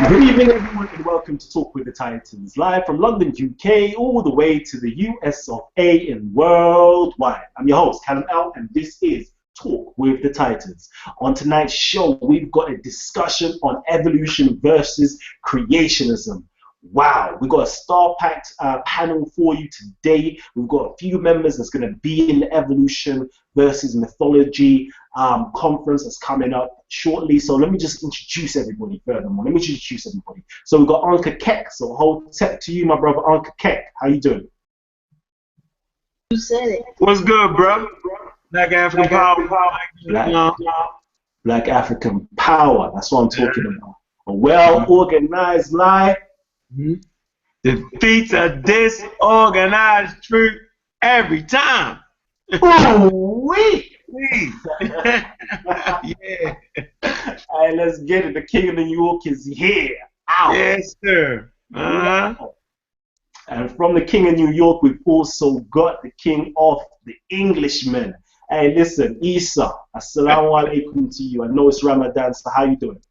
Good evening, everyone, and welcome to Talk with the Titans, live from London, UK, all the way to the US of A and worldwide. I'm your host, Kalam, and this is Talk with the Titans. On tonight's show, we've got a discussion on evolution versus creationism. Wow, we've got a star-packed panel for you today. We've got a few members that's going to be in the evolution versus mythology conference that's coming up shortly. So let me just introduce everybody furthermore. So we've got Ankhkakek. So Hotep to you, my brother Ankhkakek. How you doing? You said it. What's good, bro? Black African power. Black African power. That's what I'm talking about. A well-organized lie. Defeats a disorganized troop every time. Ooh-wee! Yeah. All right, let's get it. The King of New York is here. Ow. Yes, sir. And from the King of New York, we've also got the King of the Englishmen. Hey, listen, Isa, assalamu alaikum to you. I know it's Ramadan, so how you doing?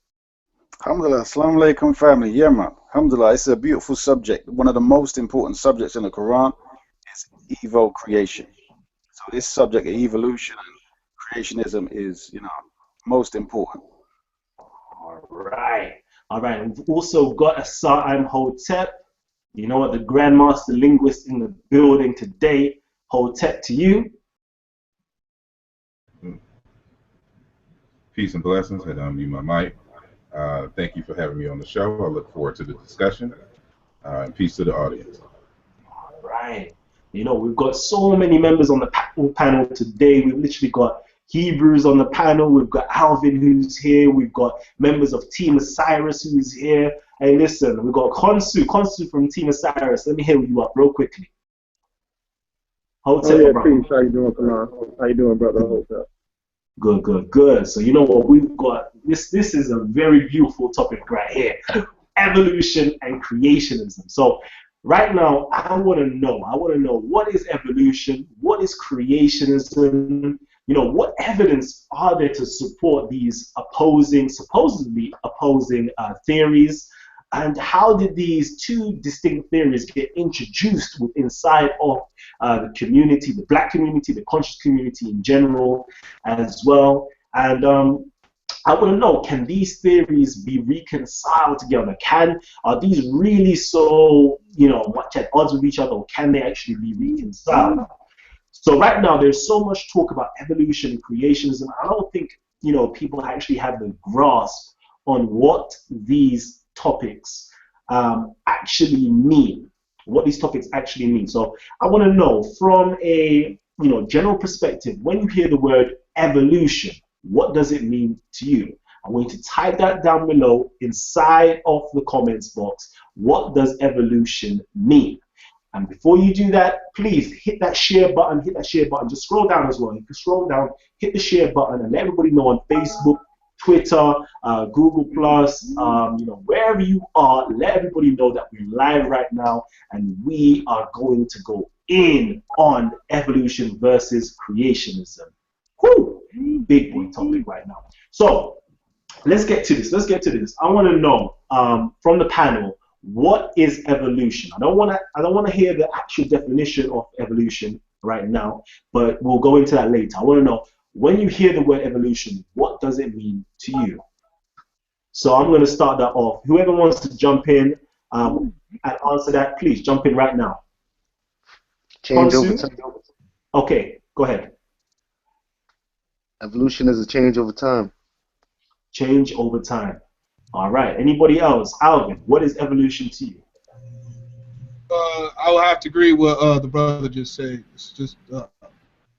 Alhamdulillah, assalamu alaikum family. Yeah, man. Alhamdulillah, it's a beautiful subject. One of the most important subjects in the Quran is evo creation. So this subject of evolution and creationism is, most important. All right. We've also got Asar Imhotep. You know what? The Grandmaster Linguist in the building today. Hotep to you. Peace and blessings. Had to unmute my mic. Thank you for having me on the show. I look forward to the discussion. And peace to the audience. All right. You know, we've got so many members on the panel today. We've literally got Hebrews on the panel. We've got Alvin who's here. We've got members of Team Osiris who's here. Hey, listen, we've got Khonsu from Team Osiris. Let me hear you up real quickly. Hotep, peace. How you doing, Kalam? How you doing, brother? Hotep. Good. So you know what we've got? This is a very beautiful topic right here. Evolution and creationism. So right now, I want to know what is evolution? What is creationism? You know, what evidence are there to support these supposedly opposing theories? And how did these two distinct theories get introduced inside of the community, the black community, the conscious community in general as well? And I want to know, can these theories be reconciled together? Are these really so, much at odds with each other, or can they actually be reconciled? So right now, there's so much talk about evolution and creationism. I don't think, people actually have the grasp on what these topics actually mean. So I want to know from a general perspective, when you hear the word evolution, what does it mean to you? I'm going to type that down below inside of the comments box. What does evolution mean? And before you do that, please hit that share button. Just scroll down as well. You can scroll down, hit the share button, and let everybody know on Facebook, Twitter, Google Plus, wherever you are, let everybody know that we're live right now, and we are going to go in on evolution versus creationism. Whew, big boy topic right now. So let's get to this. I want to know from the panel, what is evolution? I don't want to hear the actual definition of evolution right now, but we'll go into that later. I want to know, when you hear the word evolution, what does it mean to you? So I'm going to start that off. Whoever wants to jump in and answer that, please jump in right now. Change over time. Okay, go ahead. Evolution is a change over time. Change over time. All right. Anybody else? Alvin, what is evolution to you? I would have to agree with the brother just said. It's just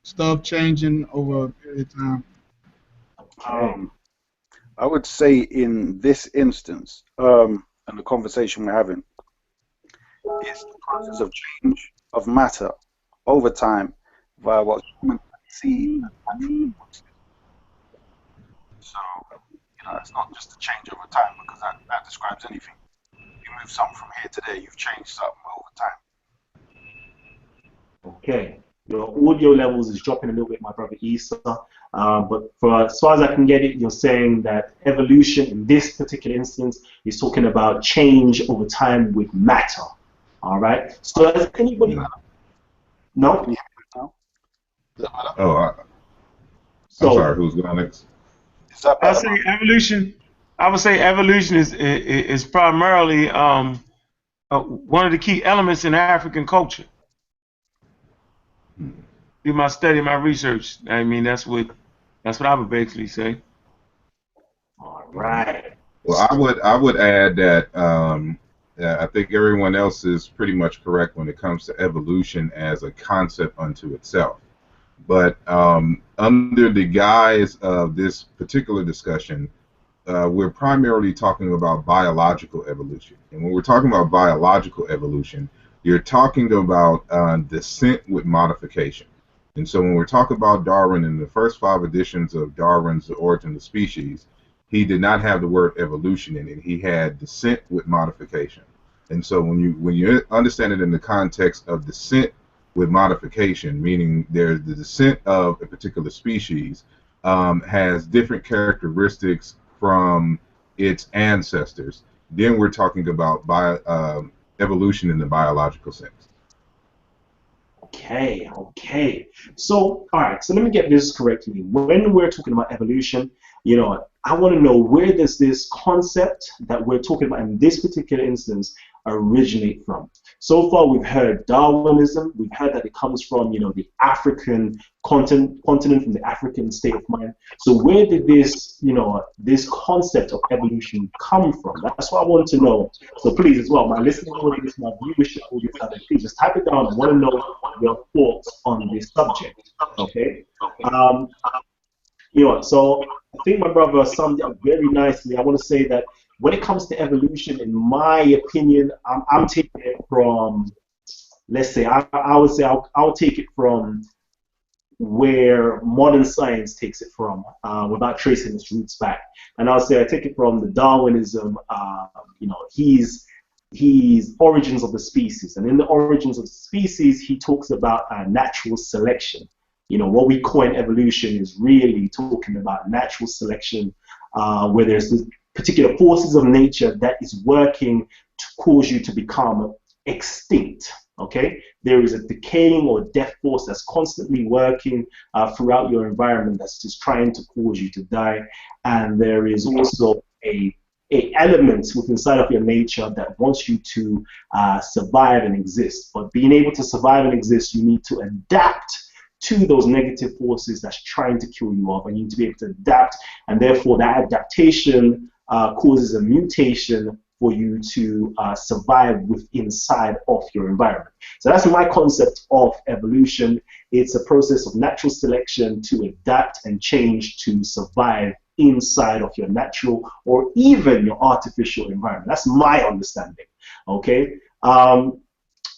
stuff changing over a period of time. I would say in this instance, and the conversation we're having, it's the process of change of matter over time via what humans see. So, it's not just a change over time, because that describes anything. You move something from here to there, you've changed something over time. Okay. your audio levels is dropping a little bit, my brother Isa. But for as far as I can get it, you're saying that evolution in this particular instance is talking about change over time with matter. All right. So has anybody? No. Oh, I'm So sorry. Who's going next? I say evolution. I would say evolution is primarily one of the key elements in African culture. Through my study, my research, I mean that's what I would basically say. all right. Well, I would add that I think everyone else is pretty much correct when it comes to evolution as a concept unto itself. But under the guise of this particular discussion, we're primarily talking about biological evolution. And when we're talking about biological evolution, you're talking about descent with modification. And so when we're talking about Darwin in the first 5 editions of Darwin's The Origin of Species, he did not have the word evolution in it. He had descent with modification. And so when you understand it in the context of descent with modification, meaning there's the descent of a particular species has different characteristics from its ancestors, then we're talking about evolution in the biological sense. Okay, okay. So, all right, so let me get this correctly. When we're talking about evolution, I want to know, where does this concept that we're talking about in this particular instance originate from? So far, we've heard Darwinism. We've heard that it comes from, the African continent, from the African state of mind. So where did this, this concept of evolution come from? That's what I want to know. So please, as well, my listening audience, my viewership audience, please just type it down. I want to know your thoughts on this subject. Okay. So I think my brother summed it up very nicely. I want to say that when it comes to evolution, in my opinion, I'm taking it from, let's say, I would say I'll take it from where modern science takes it from, without tracing its roots back. And I'll say I take it from the Darwinism, his Origins of the Species. And in the Origins of the Species, he talks about natural selection. What we coin evolution is really talking about natural selection, where there's this particular forces of nature that is working to cause you to become extinct. Okay, there is a decaying or death force that's constantly working throughout your environment that's just trying to cause you to die, and there is also a element within inside of your nature that wants you to survive and exist. But being able to survive and exist, you need to adapt to those negative forces that's trying to kill you off, and you need to be able to adapt, and therefore that adaptation causes a mutation for you to survive inside of your environment. So that's my concept of evolution. It's a process of natural selection to adapt and change to survive inside of your natural or even your artificial environment. That's my understanding. Okay.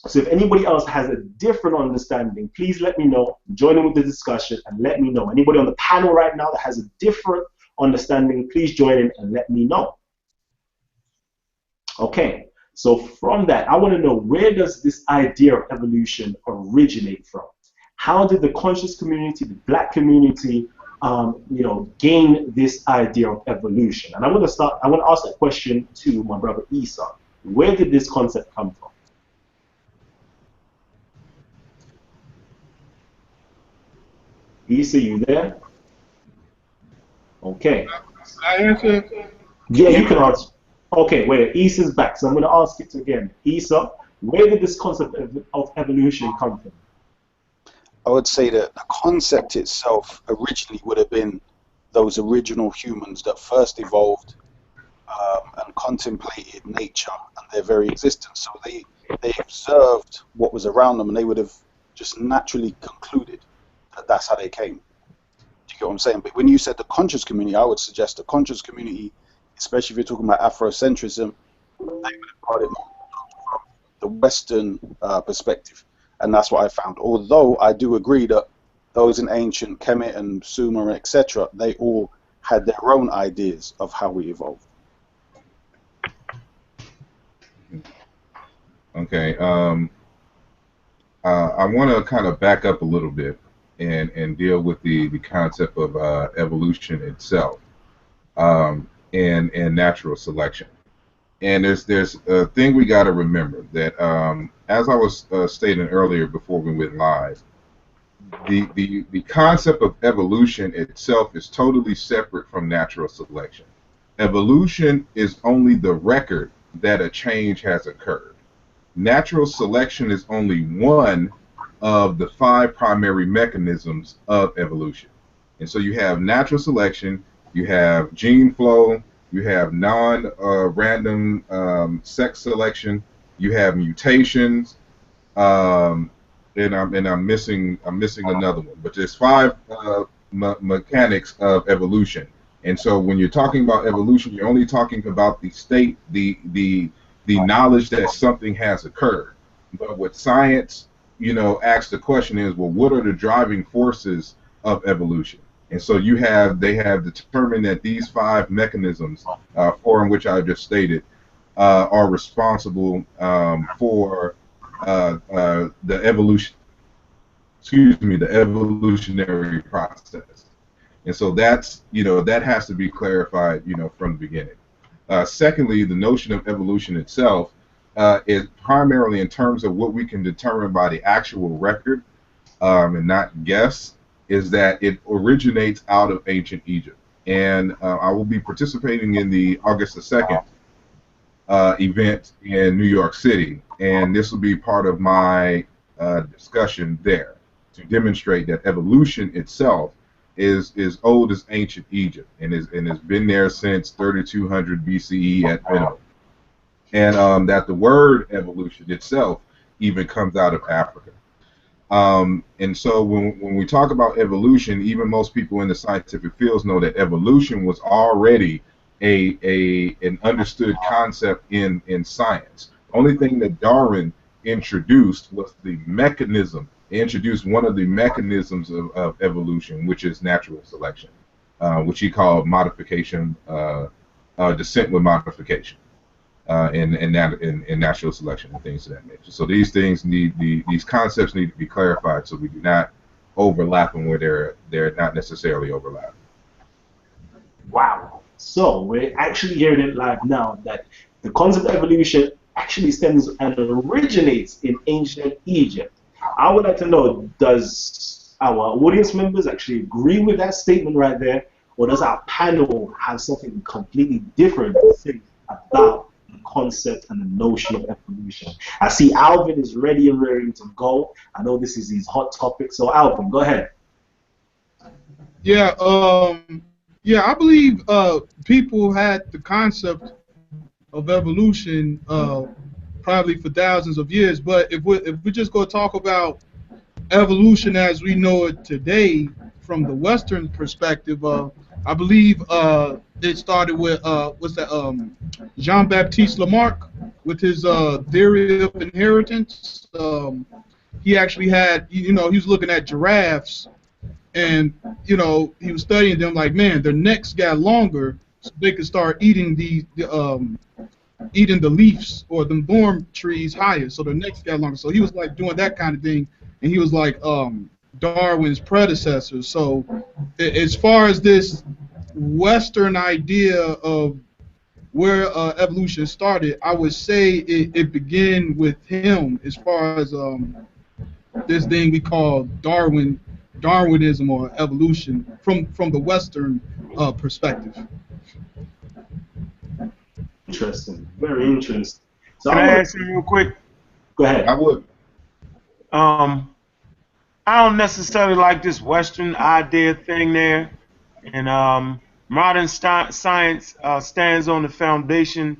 So if anybody else has a different understanding, please let me know. Join in with the discussion and let me know. Anybody on the panel right now that has a different understanding, please join in and let me know. Okay, so from that, I want to know, where does this idea of evolution originate from? How did the conscious community, the black community, gain this idea of evolution? And I want to ask that question to my brother Isa. Where did this concept come from? Isa, you there? Okay. I answer. Yeah, you can answer. Okay, wait, Isa's back, so I'm going to ask it again. Isa, where did this concept of evolution come from? I would say that the concept itself originally would have been those original humans that first evolved and contemplated nature and their very existence. So they observed what was around them, and they would have just naturally concluded that that's how they came. Do you get what I'm saying? But when you said the conscious community, I would suggest the conscious community, especially if you're talking about Afrocentrism, they would have got it more from the Western perspective. And that's what I found. Although I do agree that those in ancient Kemet and Sumer, etc., they all had their own ideas of how we evolved. Okay. I want to kind of back up a little bit and deal with the concept of evolution itself, and natural selection. And there's a thing we got to remember that, as I was stating earlier before we went live, the concept of evolution itself is totally separate from natural selection. Evolution is only the record that a change has occurred. Natural selection is only one of the 5 primary mechanisms of evolution. And so you have natural selection, you have gene flow, you have non-random sex selection, you have mutations, and I'm missing another one. But there's 5 mechanics of evolution. And so when you're talking about evolution, you're only talking about the state, the knowledge that something has occurred. But what science, asks the question is, well, what are the driving forces of evolution? And so they have determined that these 5 mechanisms, 4 in which I just stated, are responsible for the evolution. Excuse me, the evolutionary process. And so that has to be clarified, from the beginning. Secondly, the notion of evolution itself is primarily in terms of what we can determine by the actual record, and not guess, is that it originates out of ancient Egypt. And I will be participating in the August the 2nd event in New York City, and this will be part of my discussion there to demonstrate that evolution itself is old as ancient Egypt and has been there since 3200 BCE at minimum, and that the word evolution itself even comes out of Africa. And so when we talk about evolution, even most people in the scientific fields know that evolution was already an understood concept in science. The only thing that Darwin introduced was the mechanism. He introduced one of the mechanisms of evolution, which is natural selection, which he called modification, descent with modification, and natural selection and things of that nature. So these things these concepts need to be clarified so we do not overlap them where they're not necessarily overlapping. Wow. So we're actually hearing it live now that the concept of evolution actually stems and originates in ancient Egypt. I would like to know, does our audience members actually agree with that statement right there, or does our panel have something completely different to say about the concept and the notion of evolution? I see Alvin is ready and ready to go. I know this is his hot topic, so Alvin, go ahead. Yeah, I believe people had the concept of evolution probably for thousands of years. But if we just go talk about evolution as we know it today from the Western perspective, I believe it started with Jean-Baptiste Lamarck with his theory of inheritance. He actually had, he was looking at giraffes, and he was studying them like, man, their necks got longer so they could start eating eating the leaves or the thorn trees higher, so their necks got longer. So he was like doing that kind of thing, and he was like Darwin's predecessor. So as far as this Western idea of where evolution started, I would say it began with him as far as this thing we call Darwinism or evolution from the Western perspective. Interesting, very interesting. So Can I ask you real quick? Go ahead. I would. I don't necessarily like this Western idea thing there, and modern science stands on the foundation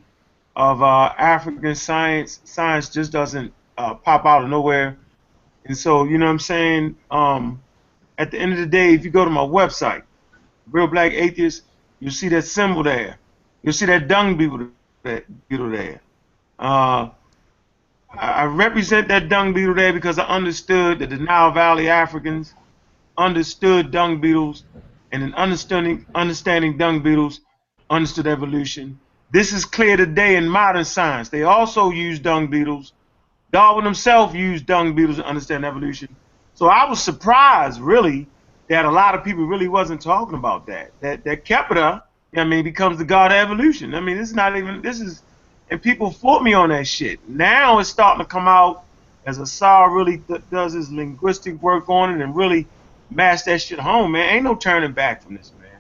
of African science. Science just doesn't pop out of nowhere, and so you know what I'm saying. At the end of the day, if you go to my website, Real Black Atheist, you'll see that symbol there. You'll see that dung beetle there. I represent that dung beetle there because I understood that the Nile Valley Africans understood dung beetles, and in understanding dung beetles, understood evolution. This is clear today in modern science. They also use dung beetles Darwin himself used dung beetles to understand evolution. So I was surprised, really, that a lot of people really wasn't talking about that. That Kepler, I mean, becomes the god of evolution. I mean, this is not even, this is, and people fought me on that shit. Now it's starting to come out as Asar really does his linguistic work on it and really mash that shit home, man. Ain't no turning back from this, man.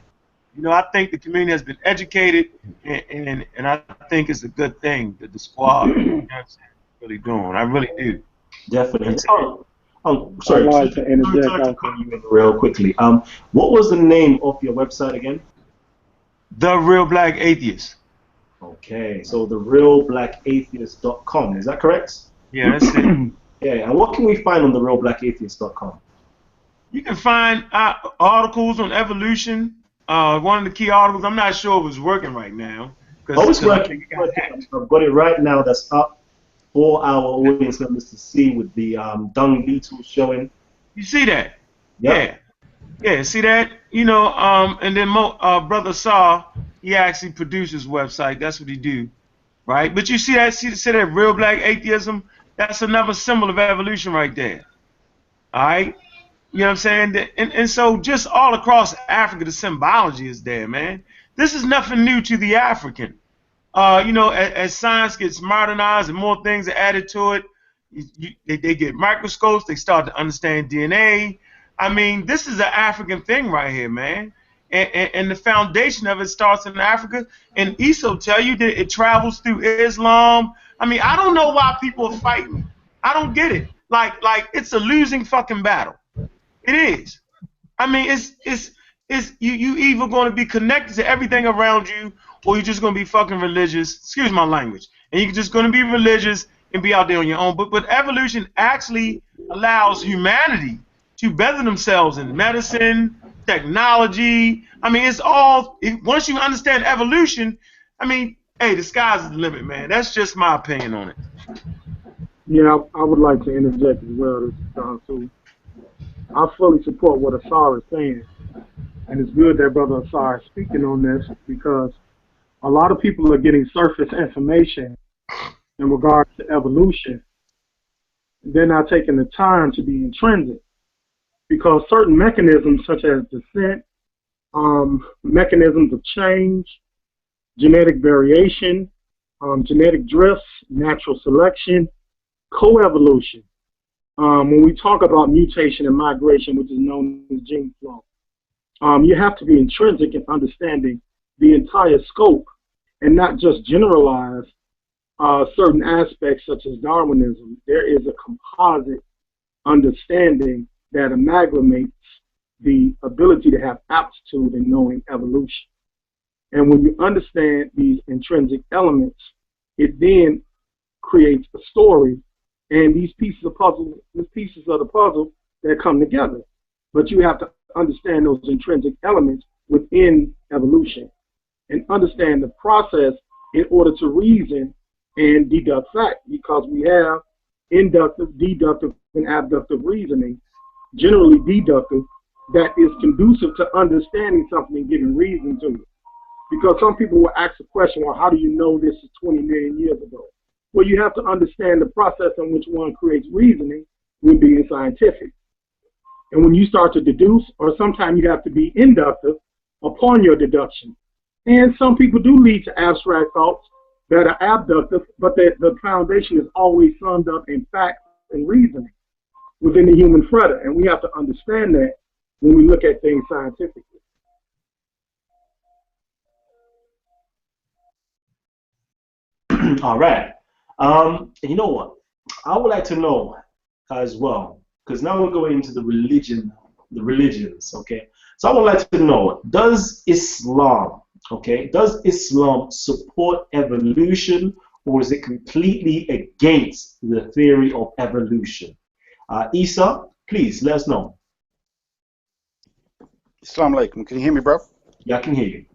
You know, I think the community has been educated, and I think it's a good thing that the squad, you know what I'm saying, really doing. I really do. Definitely. I'd Sorry, like to interject sorry to also. cut you in real quickly. What was the name of your website again? The Real Black Atheist. Okay, so therealblackatheist.com, is that correct? Yeah, that's it. Yeah, and what can we find on therealblackatheist.com? You can find articles on evolution. One of the key articles, I'm not sure if it's working right now. Oh, it's I think working. it got hacked. I've got it right now. That's up for our audience members to see with the dung beetles showing. You see that? Yep. Yeah, see that? You know, and then Brother Saw, he actually produces website. That's what he do, right? But you see that? See that Real Black Atheism? That's another symbol of evolution right there. All right? You know what I'm saying? And so just all across Africa, the symbology is there, man. This is nothing new to the African. You know, as science gets modernized and more things are added to it, they get microscopes, they start to understand DNA. I mean, this is an African thing right here, man. And the foundation of it starts in Africa. And Isa tell you that it travels through Islam. I mean, I don't know why people are fighting. I don't get it. Like it's a losing fucking battle. It is. I mean, it's you either going to be connected to everything around you, or you're just going to be fucking religious. Excuse my language. And you're just going to be religious and be out there on your own. But evolution actually allows humanity to better themselves in medicine, technology. I mean, it's all. Once you understand evolution, I mean, hey, the sky's the limit, man. That's just my opinion on it. Yeah, I would like to interject as well. This is Khonsu. I fully support what Asar is saying. And it's good that Brother Asar is speaking on this because a lot of people are getting surface information in regards to evolution. They're not taking the time to be intrinsic because certain mechanisms such as descent, mechanisms of change, genetic variation, genetic drifts, natural selection, coevolution. When we talk about mutation and migration, which is known as gene flow, you have to be intrinsic in understanding the entire scope and not just generalize certain aspects such as Darwinism. There is a composite understanding that amalgamates the ability to have aptitude in knowing evolution. And when you understand these intrinsic elements, it then creates a story and these pieces of the puzzle that come together. But you have to understand those intrinsic elements within evolution and understand the process in order to reason and deduct fact, because we have inductive, deductive, and abductive reasoning, generally deductive, that is conducive to understanding something and giving reason to it. Because some people will ask the question, well, how do you know this is 20 million years ago? Well, you have to understand the process in which one creates reasoning when being scientific. And when you start to deduce, or sometimes you have to be inductive upon your deduction. And some people do lead to abstract thoughts that are abductive, but the foundation is always summed up in facts and reasoning within the human freda. And we have to understand that when we look at things scientifically. All right. You know what? I would like to know as well, because now we're going into the religions, okay? So I would like to know, does Islam support evolution, or is it completely against the theory of evolution? Isa, please let us know. Assalamu alaikum. Can you hear me, bro? Yeah, I can hear you.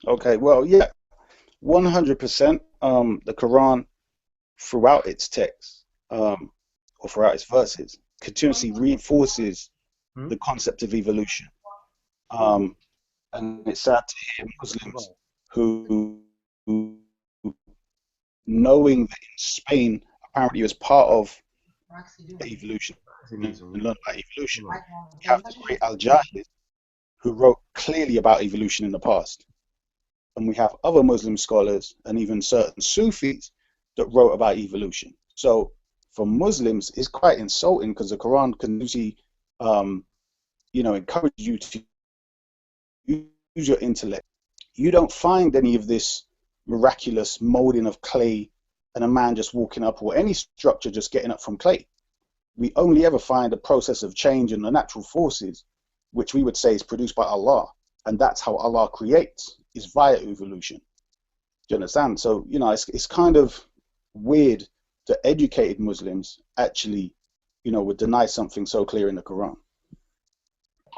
Okay, well, yeah, 100%. The Quran, throughout its text, or throughout its verses, continuously reinforces the concept of evolution. And it's sad to hear Muslims who, knowing that in Spain a apparently as part of evolution and learn about evolution. We have the great Al-Jahid, who wrote clearly about evolution in the past. And we have other Muslim scholars and even certain Sufis that wrote about evolution. So for Muslims, it's quite insulting because the Quran can usually, encourage you to use your intellect. You don't find any of this miraculous molding of clay and a man just walking up, or any structure just getting up from clay. We only ever find a process of change in the natural forces, which we would say is produced by Allah. And that's how Allah creates, is via evolution. Do you understand? So, it's kind of weird that educated Muslims actually, would deny something so clear in the Quran.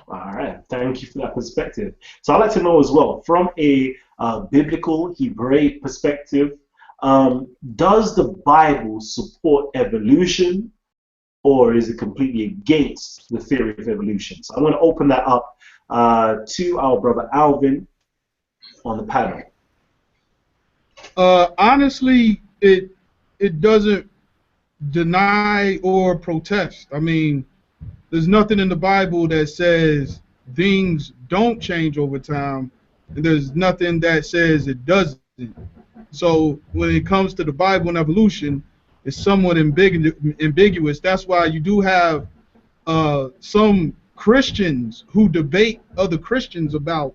All right, thank you for that perspective. So I'd like to know as well, from a biblical Hebraic perspective, does the Bible support evolution, or is it completely against the theory of evolution? So I'm going to open that up to our brother Alvin on the panel. Honestly, it doesn't deny or protest. I mean, there's nothing in the Bible that says things don't change over time, and there's nothing that says it doesn't. So when it comes to the Bible and evolution, it's somewhat ambiguous. That's why you do have some Christians who debate other Christians about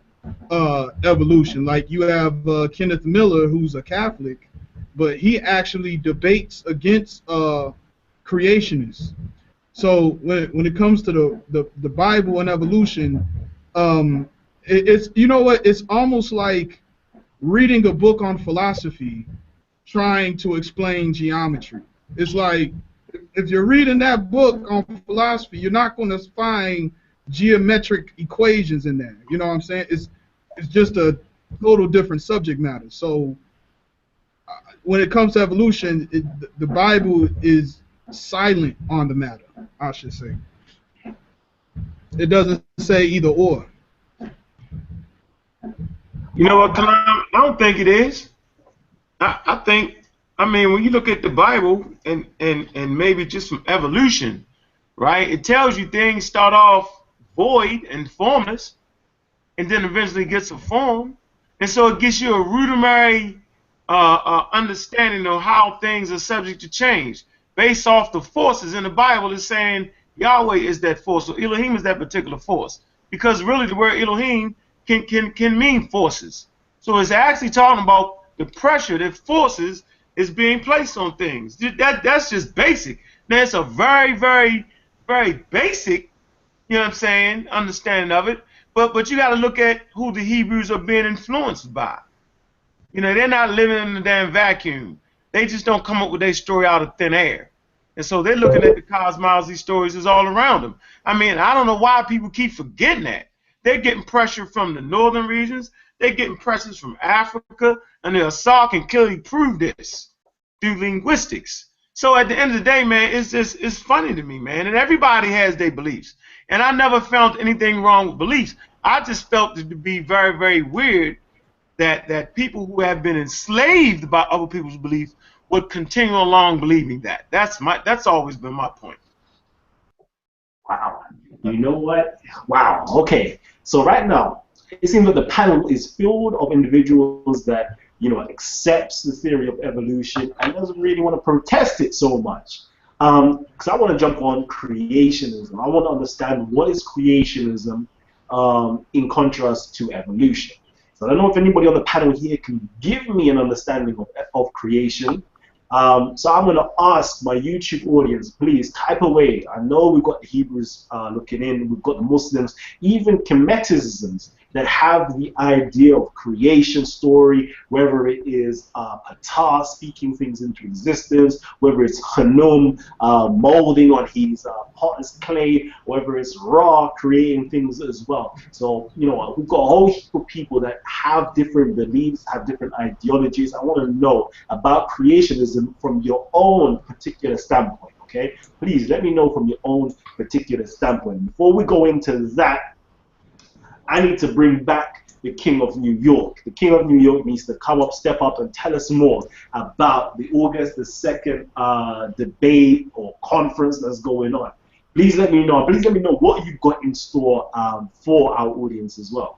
evolution. Like you have Kenneth Miller, who's a Catholic, but he actually debates against creationists. So when it comes to the Bible and evolution, it's it's almost like reading a book on philosophy, trying to explain geometry. It's like if you're reading that book on philosophy, you're not going to find geometric equations in there. You know what I'm saying? It's just a total different subject matter. So when it comes to evolution, the Bible is silent on the matter, I should say. It doesn't say either or. You know what, Kalam? I don't think it is. I think, when you look at the Bible and maybe just from evolution, right? It tells you things start off void and formless, and then eventually gets a form, and so it gives you a rudimentary understanding of how things are subject to change based off the forces in the Bible. Is saying Yahweh is that force, or Elohim is that particular force, because really the word Elohim can mean forces. So it's actually talking about the pressure that forces is being placed on things. That's just basic. Now it's a very, very, very basic, understanding of it. But you got to look at who the Hebrews are being influenced by. They're not living in a damn vacuum. They just don't come up with their story out of thin air. And so they're looking at the cosmos, these stories is all around them. I don't know why people keep forgetting that. They're getting pressure from the northern regions. They're getting pressures from Africa. And the Asar can clearly prove this through linguistics. So at the end of the day, man, it's funny to me, man. And everybody has their beliefs. And I never found anything wrong with beliefs. I just felt it to be very, very weird that people who have been enslaved by other people's beliefs would continue along believing that. That's always been my point. Wow. You know what? Wow. Okay. So right now, it seems that the panel is filled of individuals that, accepts the theory of evolution and doesn't really want to protest it so much. Because I want to jump on creationism. I want to understand what is creationism in contrast to evolution. So I don't know if anybody on the panel here can give me an understanding of creation. So I'm going to ask my YouTube audience, please type away. I know we've got the Hebrews looking in, we've got the Muslims, even Kemetisms that have the idea of creation story, whether it is Ptah speaking things into existence, whether it's Khnum molding on his potter's clay, whether it's Ra creating things as well. So, we've got a whole heap of people that have different beliefs, have different ideologies. I want to know about creationism from your own particular standpoint, okay? Please let me know from your own particular standpoint. Before we go into that, I need to bring back the King of New York. The King of New York needs to come up, step up, and tell us more about the August the 2nd debate or conference that's going on. Please let me know. Please let me know what you've got in store for our audience as well.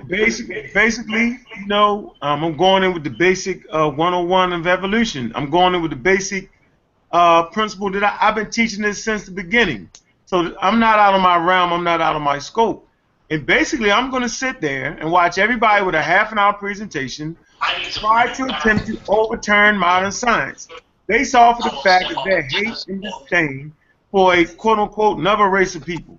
Basically, you know, I'm going in with the basic 101 of evolution. I'm going in with the basic principle that I've been teaching this since the beginning. So I'm not out of my realm. I'm not out of my scope. And basically, I'm going to sit there and watch everybody with a half-an-hour presentation try to attempt to overturn modern science based off of the fact of their hate and disdain for a quote-unquote another race of people.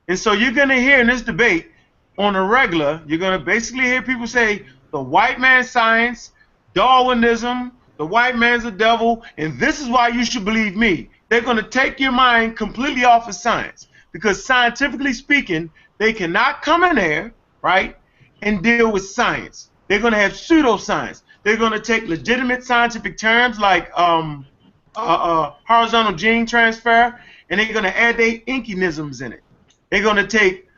And so you're going to hear in this debate on a regular, you're going to basically hear people say the white man's science, Darwinism, the white man's the devil, and this is why you should believe me. They're going to take your mind completely off of science because scientifically speaking, they cannot come in there, right, and deal with science. They're going to have pseudoscience. They're going to take legitimate scientific terms like horizontal gene transfer, and they're going to add their inkynisms in it. They're going to take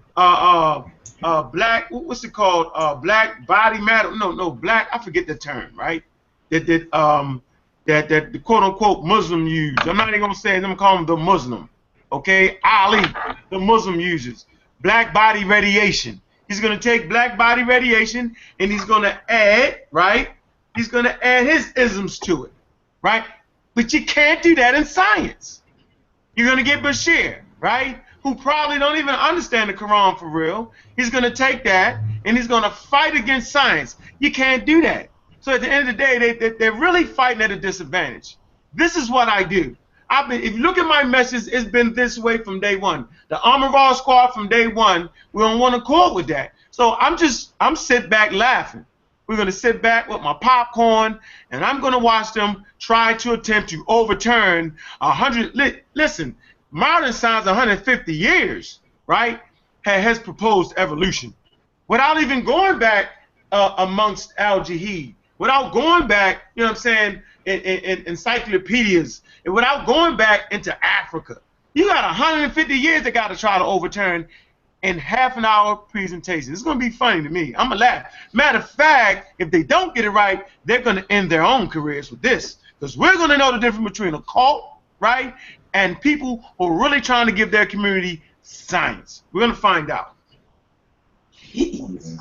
black, what's it called? Black body matter. No, black. I forget the term, right? That the quote unquote Muslim use. I'm not even gonna say it. I'm gonna call him the Muslim. Okay, Ali, the Muslim uses black body radiation. He's gonna take black body radiation and he's gonna add, right? He's gonna add his isms to it, right? But you can't do that in science. You're gonna get Bashir, right? Who probably don't even understand the Quran for real. He's going to take that and he's going to fight against science. You can't do that. So at the end of the day, they're really fighting at a disadvantage. This is what I do. If you look at my message, it's been this way from day one. The Armor Squad from day one, we don't want to accord with that. So I'm sit back laughing. We're going to sit back with my popcorn and I'm going to watch them try to attempt to overturn 100. Listen. Modern science, 150 years, right, has proposed evolution without even going back amongst al-Jahid, without going back, you know what I'm saying, in encyclopedias, and without going back into Africa. You got 150 years they got to try to overturn in half-an-hour presentation. It's going to be funny to me. I'm going to laugh. Matter of fact, if they don't get it right, they're going to end their own careers with this because we're going to know the difference between a cult, right, and people who are really trying to give their community science. We're going to find out.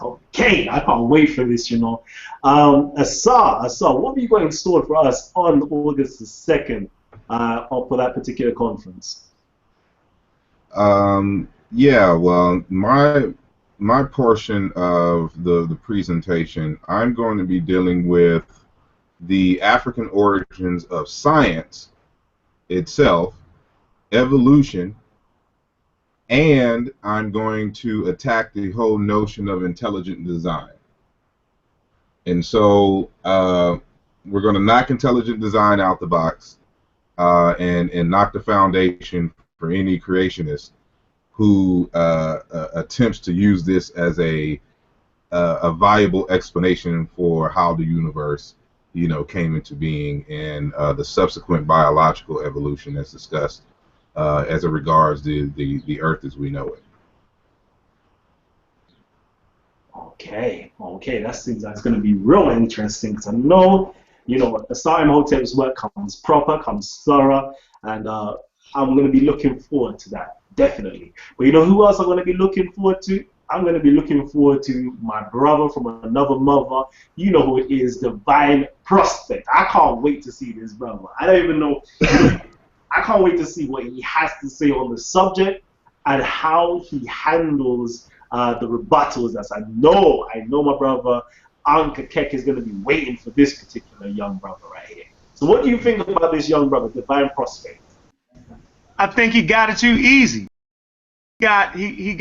Okay, I can't wait for this, you know. Asar, what have you got in store for us on August the 2nd for that particular conference? Yeah, well, my portion of the presentation, I'm going to be dealing with the African origins of science itself, evolution, and I'm going to attack the whole notion of intelligent design. And so we're going to knock intelligent design out the box and knock the foundation for any creationist who attempts to use this as a viable explanation for how the universe, you know, came into being and the subsequent biological evolution as discussed as it regards the Earth as we know it. Okay, that seems like it's going to be real interesting because I know, you know, Asar Imhotep's work comes proper, comes thorough, and I'm going to be looking forward to that, definitely. But you know who else I'm going to be looking forward to? I'm going to be looking forward to my brother from another mother. You know who it is, Divine Prospect. I can't wait to see this brother. I don't even know. I can't wait to see what he has to say on the subject and how he handles the rebuttals. As I know my brother Ankhkakek is going to be waiting for this particular young brother right here. So what do you think about this young brother, Divine Prospect? I think he got it too easy. He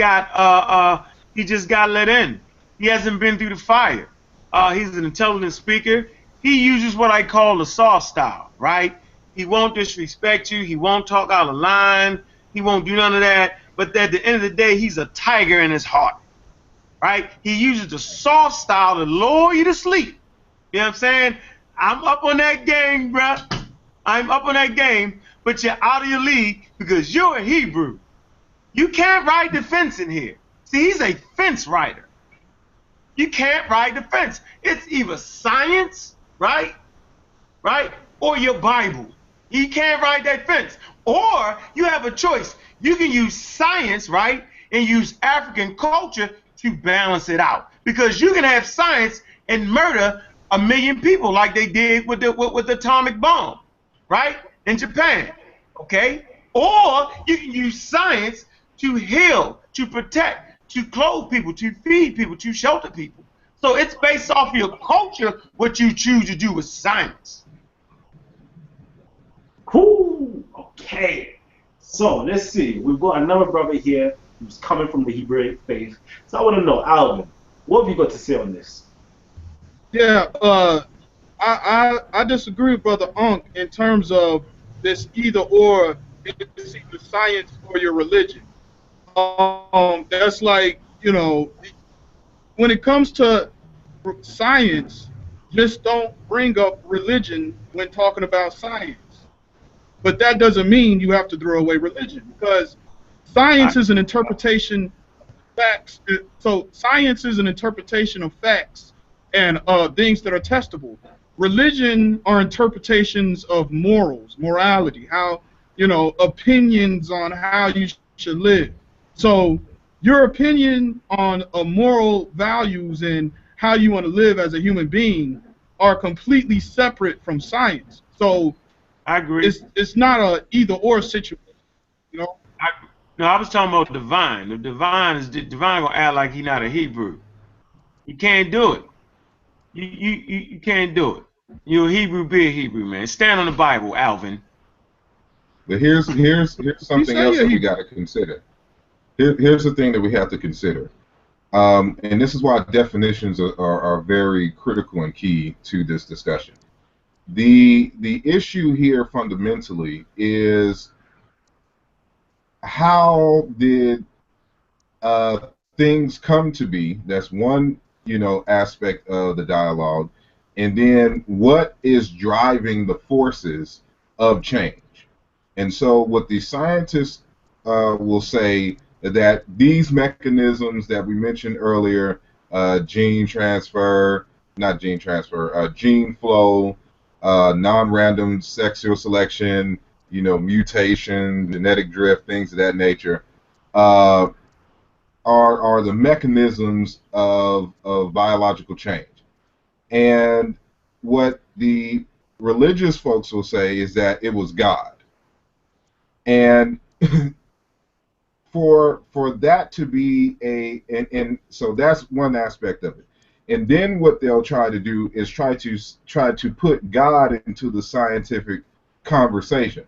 just got let in. He hasn't been through the fire. He's an intelligent speaker. He uses what I call the soft style, right? He won't disrespect you. He won't talk out of line. He won't do none of that. But at the end of the day, he's a tiger in his heart, right? He uses the soft style to lull you to sleep. You know what I'm saying? I'm up on that game, bruh. I'm up on that game, but you're out of your league because you're a Hebrew. You can't ride the fence in here. See, he's a fence rider. You can't ride the fence. It's either science, right? Right? Or your Bible. You can't ride that fence. Or you have a choice. You can use science, right? And use African culture to balance it out. Because you can have science and murder 1 million people like they did with the atomic bomb, right? In Japan, okay? Or you can use science to heal, to protect, to clothe people, to feed people, to shelter people. So it's based off your culture what you choose to do with science. Cool. Okay. So let's see. We've got another brother here who's coming from the Hebrew faith. So I want to know, Alvin, what have you got to say on this? Yeah, I disagree with Brother Ankh in terms of this either or. It's either science or your religion. That's like, you know, when it comes to science, just don't bring up religion when talking about science. But that doesn't mean you have to throw away religion, because science is an interpretation of facts. So science is an interpretation of facts and things that are testable. Religion are interpretations of morals, morality, how, you know, opinions on how you should live. So your opinion on moral values and how you want to live as a human being are completely separate from science. So I agree. it's not a either or situation, you know. No, I was talking about divine. The divine gonna act like he's not a Hebrew. You can't do it. You can't do it. You're a Hebrew, be a Hebrew, man. Stand on the Bible, Alvin. But here's something else that we got to consider. Here's the thing that we have to consider, and this is why definitions are very critical and key to this discussion. The issue here fundamentally is, how did things come to be? That's one, aspect of the dialogue, and then what is driving the forces of change. And so what the scientists will say that these mechanisms that we mentioned earlier, gene transfer, not gene transfer, gene flow, non-random sexual selection, mutation, genetic drift, things of that nature, are the mechanisms of biological change. And what the religious folks will say is that it was God. And for that to be and so that's one aspect of it. And then what they'll try to do is try to put God into the scientific conversation,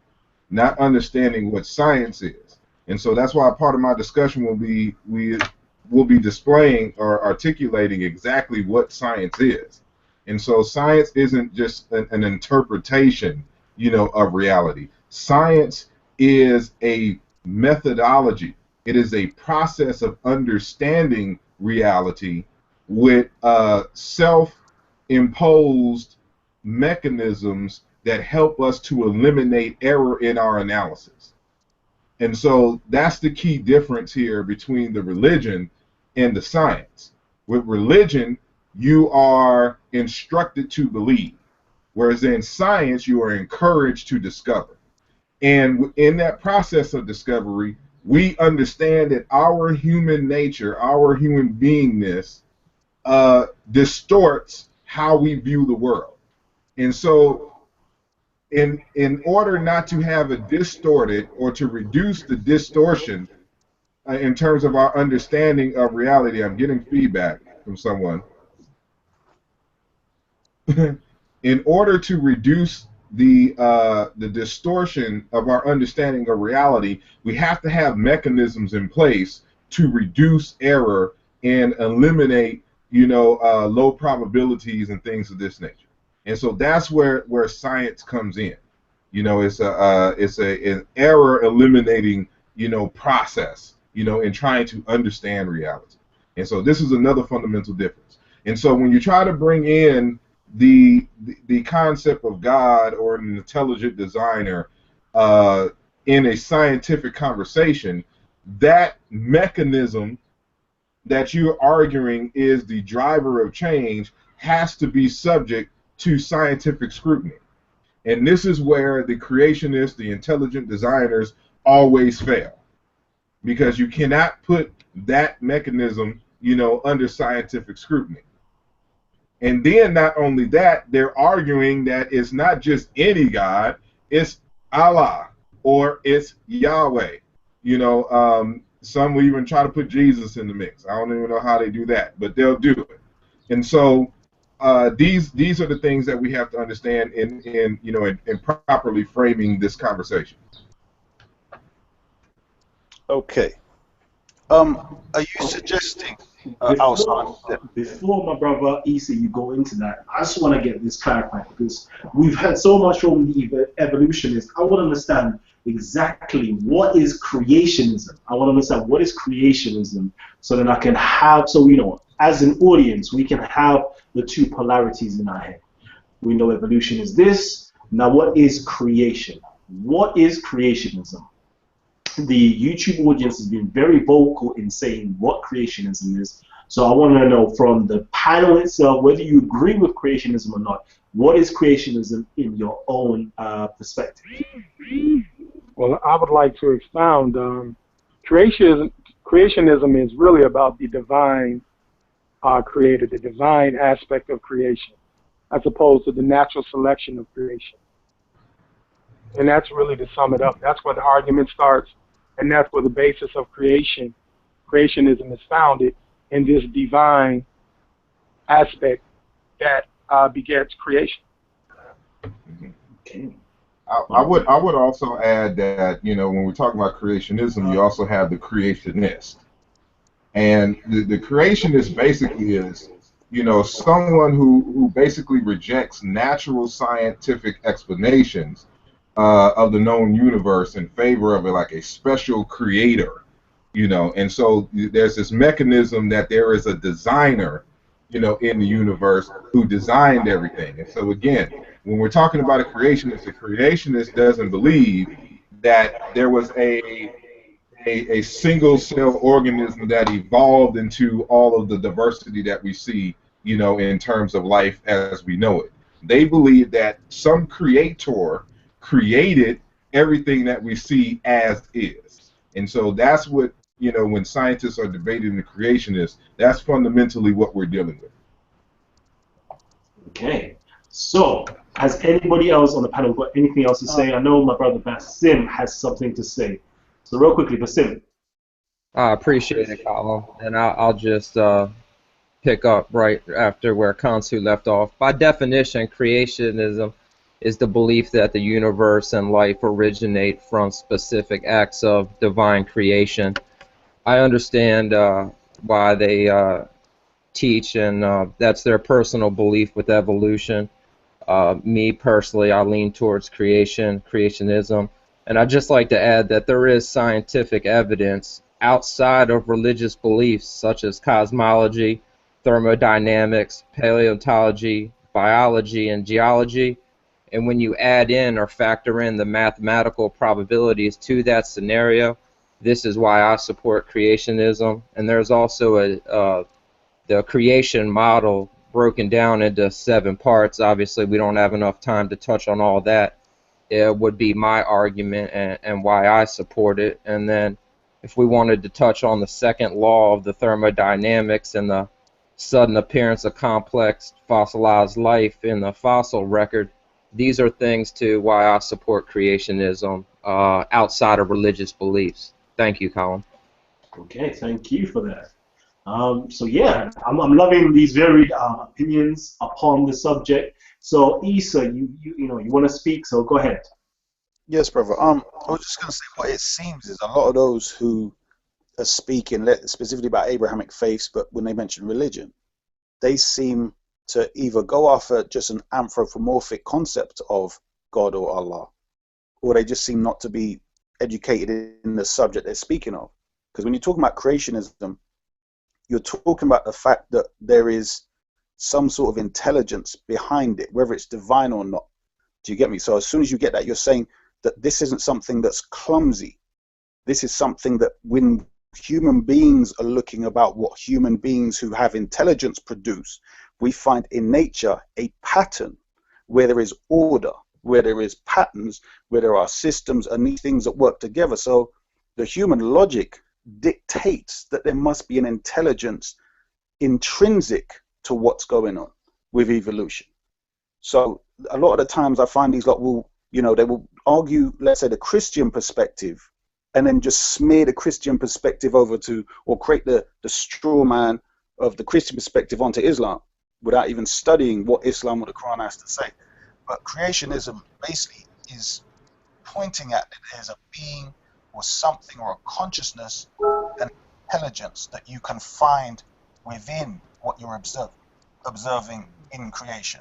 not understanding what science is. And so that's why part of my discussion will be we'll be displaying or articulating exactly what science is. And so science isn't just an interpretation, of reality. Science is a methodology. It is a process of understanding reality with self-imposed mechanisms that help us to eliminate error in our analysis. And so that's the key difference here between the religion and the science. With religion, you are instructed to believe, whereas in science, you are encouraged to discover. And in that process of discovery, we understand that our human nature, our human beingness, distorts how we view the world. And so in order not to have it distorted or to reduce the distortion in terms of our understanding of reality, I'm getting feedback from someone. In order to reduce the distortion of our understanding of reality, we have to have mechanisms in place to reduce error and eliminate, low probabilities and things of this nature. And so that's where science comes in. It's an error eliminating, process, in trying to understand reality. And so this is another fundamental difference. And so when you try to bring in the concept of God or an intelligent designer in a scientific conversation, that mechanism that you're arguing is the driver of change has to be subject to scientific scrutiny. And this is where the creationists, the intelligent designers, always fail. Because you cannot put that mechanism, under scientific scrutiny. And then not only that, they're arguing that it's not just any God, it's Allah or it's Yahweh. Some will even try to put Jesus in the mix. I don't even know how they do that, but they'll do it. And so these are the things that we have to understand in properly framing this conversation. Okay. Are you suggesting? Before my brother Issa, you go into that, I just want to get this clarified because we've heard so much from the evolutionists. I want to understand exactly what is creationism. I want to understand what is creationism so then I can have, as an audience, we can have the two polarities in our head. We know evolution is this. Now, what is creation? What is creationism? The YouTube audience has been very vocal in saying what creationism is. So I want to know from the panel itself whether you agree with creationism or not. What is creationism in your own perspective? Well, I would like to expound. Creationism is really about the divine creator, the divine aspect of creation, as opposed to the natural selection of creation. And that's really, to sum it up, that's where the argument starts, and that's where the basis of creationism is founded, in this divine aspect that begets creation. Okay. I would also add that when we're talking about creationism, you also have the creationist, and the creationist basically is someone who basically rejects natural scientific explanations of the known universe in favor of a special creator, and so there's this mechanism that there is a designer, in the universe who designed everything. And so again, when we're talking about a creationist doesn't believe that there was a single cell organism that evolved into all of the diversity that we see, in terms of life as we know it. They believe that some creator created everything that we see as is. And so that's what, when scientists are debating the creationists, that's fundamentally what we're dealing with. Okay. So, has anybody else on the panel got anything else to say? I know my brother Basim has something to say. So real quickly, Basim. I appreciate it, Kalam. And I'll just pick up right after where Khonsu left off. By definition, creationism is the belief that the universe and life originate from specific acts of divine creation. I understand why they teach, and that's their personal belief with evolution. Me personally, I lean towards creationism, and I'd just like to add that there is scientific evidence outside of religious beliefs such as cosmology, thermodynamics, paleontology, biology, and geology. And when you add in or factor in the mathematical probabilities to that scenario, this is why I support creationism. And there's also the creation model broken down into 7 parts. Obviously, we don't have enough time to touch on all that. It would be my argument and why I support it. And then if we wanted to touch on the second law of the thermodynamics and the sudden appearance of complex fossilized life in the fossil record, these are things to why I support creationism outside of religious beliefs. Thank you, Colin. Okay, thank you for that. So yeah, I'm loving these varied opinions upon the subject. So Issa, you want to speak, so go ahead. Yes, brother. I was just going to say what it seems is a lot of those who are speaking specifically about Abrahamic faiths, but when they mention religion, they seem to either go after just an anthropomorphic concept of God or Allah, or they just seem not to be educated in the subject they're speaking of. Because when you're talking about creationism, you're talking about the fact that there is some sort of intelligence behind it, whether it's divine or not. Do you get me? So as soon as you get that, you're saying that this isn't something that's clumsy. This is something that when human beings are looking about what human beings who have intelligence produce, we find in nature a pattern where there is order, where there is patterns, where there are systems and these things that work together. So the human logic dictates that there must be an intelligence intrinsic to what's going on with evolution. So a lot of the times I find these lot will, you know, they will argue, let's say, the Christian perspective, and then just smear the Christian perspective over to, or create the straw man of the Christian perspective onto Islam without even studying what Islam or the Quran has to say. But creationism basically is pointing at that there's a being or something or a consciousness and intelligence that you can find within what you're observing in creation.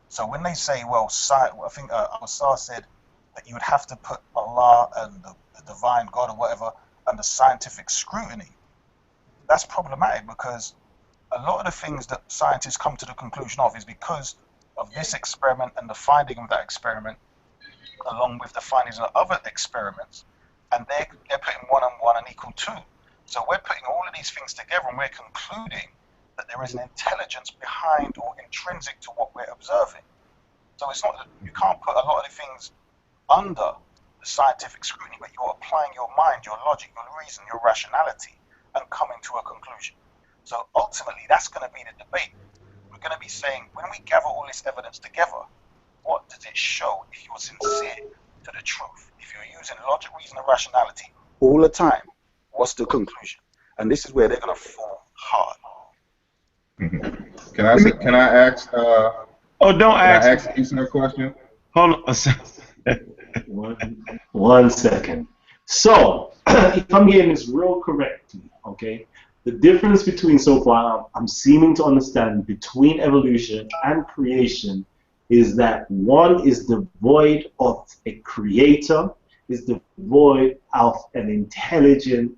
So when they say, well, I think Asar said that you would have to put Allah and the divine God or whatever under scientific scrutiny, that's problematic, because a lot of the things that scientists come to the conclusion of is because of this experiment and the finding of that experiment, along with the findings of other experiments, and they're putting 1 and 1 and equal 2. So we're putting all of these things together and we're concluding that there is an intelligence behind or intrinsic to what we're observing. So it's not that you can't put a lot of the things under the scientific scrutiny, but you're applying your mind, your logic, your reason, your rationality, and coming to a conclusion. So ultimately, that's going to be the debate. We're going to be saying, when we gather all this evidence together, what does it show if you're sincere to the truth? If you're using logic, reason, and rationality all the time, what's the conclusion? And this is where they're going to fall hard. Can I ask? Oh, don't ask. Can I ask Ethan a question? Hold on. One second. So, if I'm getting this real correctly, okay, the difference between, so far I'm seeming to understand, between evolution and creation is that one is devoid of a creator, is devoid of an intelligent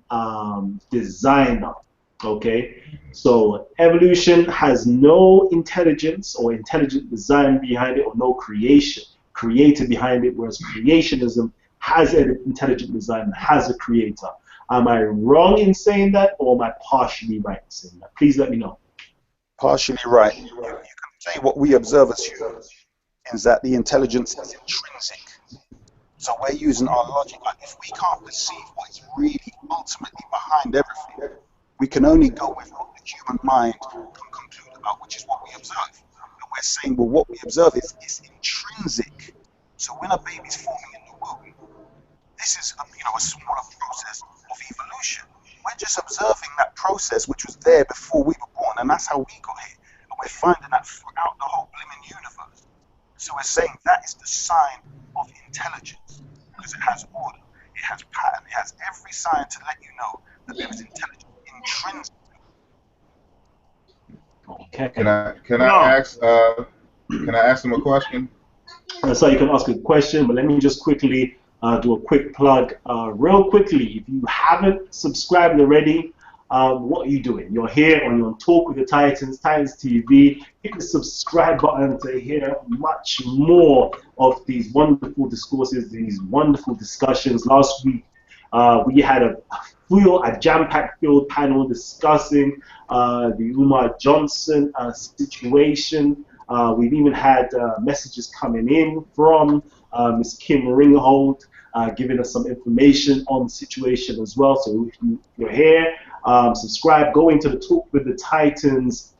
designer. Okay, so evolution has no intelligence or intelligent design behind it, or no creator behind it, whereas creationism has an intelligent design, has a creator. Am I wrong in saying that, or am I partially right in saying that? Please let me know. Partially right. You can say what we observe as humans is that the intelligence is intrinsic. So we're using our logic. Like, if we can't perceive what is really ultimately behind everything, we can only go with what the human mind can conclude about, which is what we observe. And we're saying, well, what we observe is intrinsic. So when a baby's forming in the womb, this is a smaller process of evolution. We're just observing that process which was there before we were born, and that's how we got here. And we're finding that throughout the whole blimmin' universe. So we're saying that is the sign of intelligence, because it has order, it has pattern, it has every sign to let you know that there is intelligence intrinsic. Okay. Can I ask him a question? So you can ask a question, but let me just quickly do a quick plug. Real quickly, if you haven't subscribed already, what are you doing? You're here on your Talk with the Titans TV. Hit the subscribe button to hear much more of these wonderful discourses, these wonderful discussions. Last week, we had a jam-packed filled panel discussing the Umar Johnson situation. We've even had messages coming in from Ms. Kim Ringhold, giving us some information on the situation as well. So if you're here, subscribe, go into the Talk with the Titans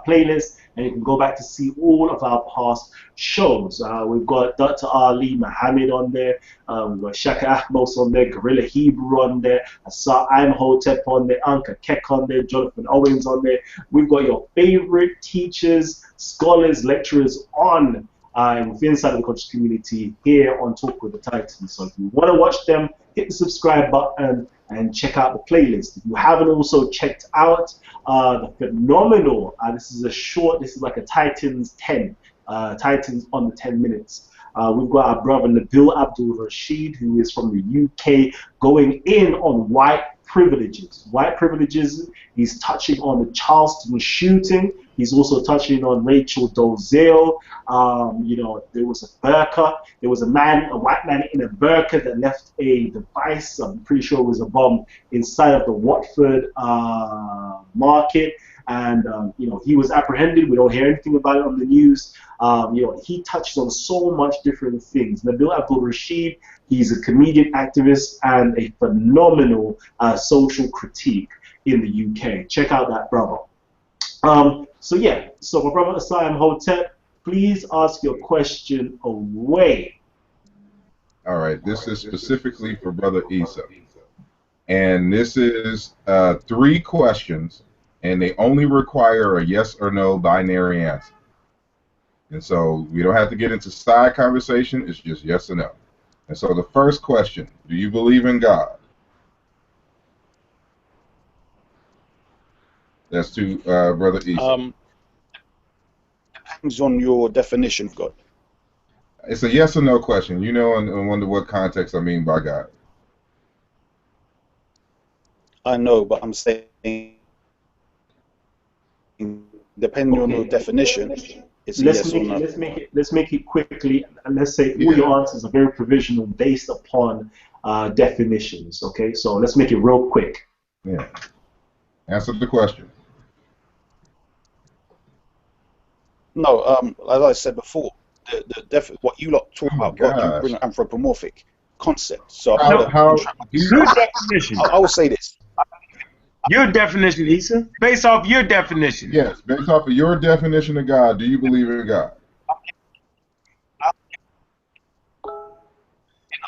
playlist, and you can go back to see all of our past shows. We've got Dr. Ali Muhammad on there, we've got Shaka Ahmos on there, Gorilla Hebrew on there, Asar Imhotep on there, Ankhkakek on there, Jonathan Owens on there. We've got your favorite teachers, scholars, lecturers on inside of the conscious community here on Talk with the Titans. So if you want to watch them, hit the subscribe button and check out the playlist. If you haven't also checked out the phenomenal, this is like a Titans 10, Titans on the 10 minutes. We've got our brother Nabil Abdul Rashid, who is from the UK, going in on white privileges. White privileges, he's touching on the Charleston shooting. He's also touching on Rachel Dolezal. You know, there was a burqa. There was a white man in a burqa that left a device. I'm pretty sure it was a bomb inside of the Watford market. And, you know, he was apprehended. We don't hear anything about it on the news. You know, he touches on so much different things. Nabil Abdul Rashid, he's a comedian, activist, and a phenomenal social critique in the UK. Check out that brother. So yeah, so my brother Asar Imhotep, please ask your question away. All right, this is specifically for Brother Isa. And this is 3 questions, and they only require a yes or no binary answer. And so we don't have to get into side conversation, it's just yes or no. And so the first question, do you believe in God? That's to Brother Isa. Depends on your definition of God. It's a yes or no question. You know, and wonder what context I mean by God. I know, but I'm saying, depending on your definition, it's a yes or no. Let's make it quickly, and let's say all your answers are very provisional based upon definitions. Okay, so let's make it real quick. Yeah. Answer the question. No, as I said before, what you lot talk about God, you bring an anthropomorphic concept. So your definition. I will say this. Your definition, Isa, based off your definition. Yes, based off of your definition of God, do you believe in God?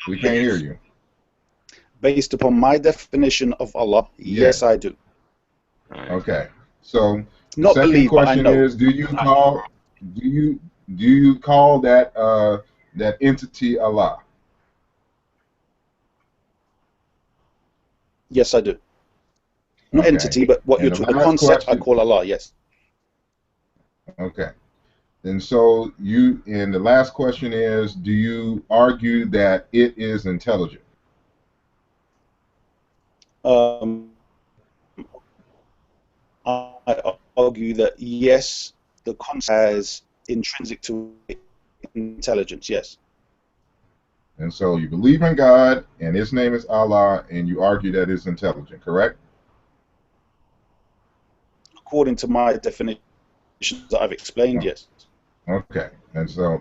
We can't hear you. Based upon my definition of Allah, yes, I do. Okay, so not second believe, question but I know. is: do you call that that entity Allah? Yes, I do. Not entity, but what you're talking, the concept, I call Allah. Yes. Okay. And so and the last question is: do you argue that it is intelligent? I argue that yes, the concept has intrinsic to intelligence. Yes. And so you believe in God, and His name is Allah, and you argue that it's intelligent, correct? According to my definitions that I've explained, yes. Okay. And so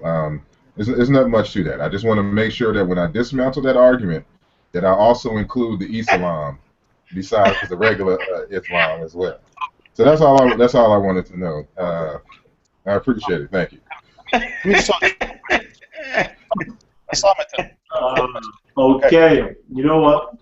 there's not much to that. I just want to make sure that when I dismantle that argument, that I also include the Islam besides the regular Islam as well. So that's all I wanted to know. I appreciate it. Thank you. Okay, you know what?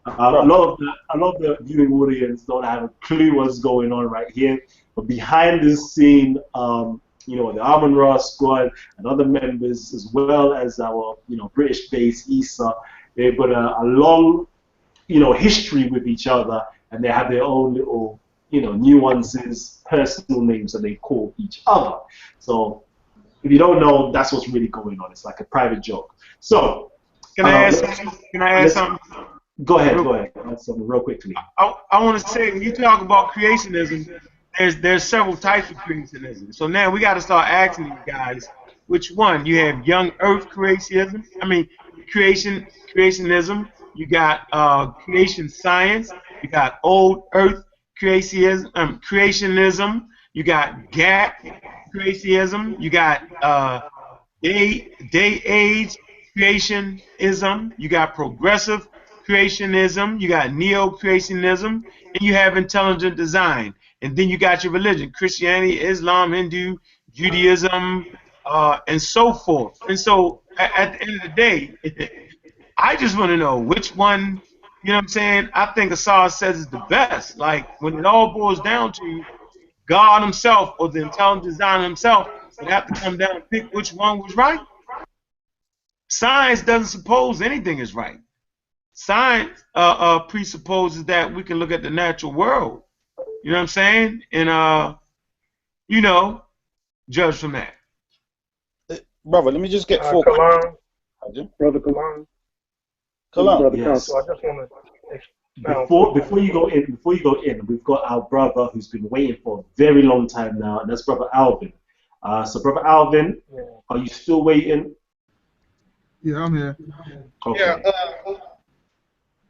A lot of the viewing audience don't have a clue what's going on right here. But behind this scene, you know, the Amun Ra squad and other members, as well as our, you know, British-based Isa, they've got a long, you know, history with each other, and they have their own little, you know, nuances, personal names that they call each other. So if you don't know, that's what's really going on. It's like a private joke. So can I add something? Go ahead. Add something real quickly. I want to say, when you talk about creationism, there's several types of creationism. So now we got to start asking you guys, which one? You have young Earth creationism. Creationism. You got creation science. You got old Earth creationism. You got gap creationism. You got day age creationism. You got progressive creationism. You got neo-creationism, and you have intelligent design. And then you got your religion: Christianity, Islam, Hindu, Judaism, and so forth. And so at the end of the day, I just want to know which one, you know what I'm saying, I think Asar says is the best. Like, when it all boils down to God himself or the intelligent designer himself, would have to come down and pick which one was right. Science doesn't suppose anything is right. Science presupposes that we can look at the natural world, you know what I'm saying, and you know, judge from that. Brother, let me just get four. Kalam, Brother Kalam. Kalam. Brother Yes. Counsel, I just want to before you go in, we've got our brother who's been waiting for a very long time now, and that's brother Alvin. So brother Alvin, are you still waiting? Yeah, I'm here. Okay. Yeah.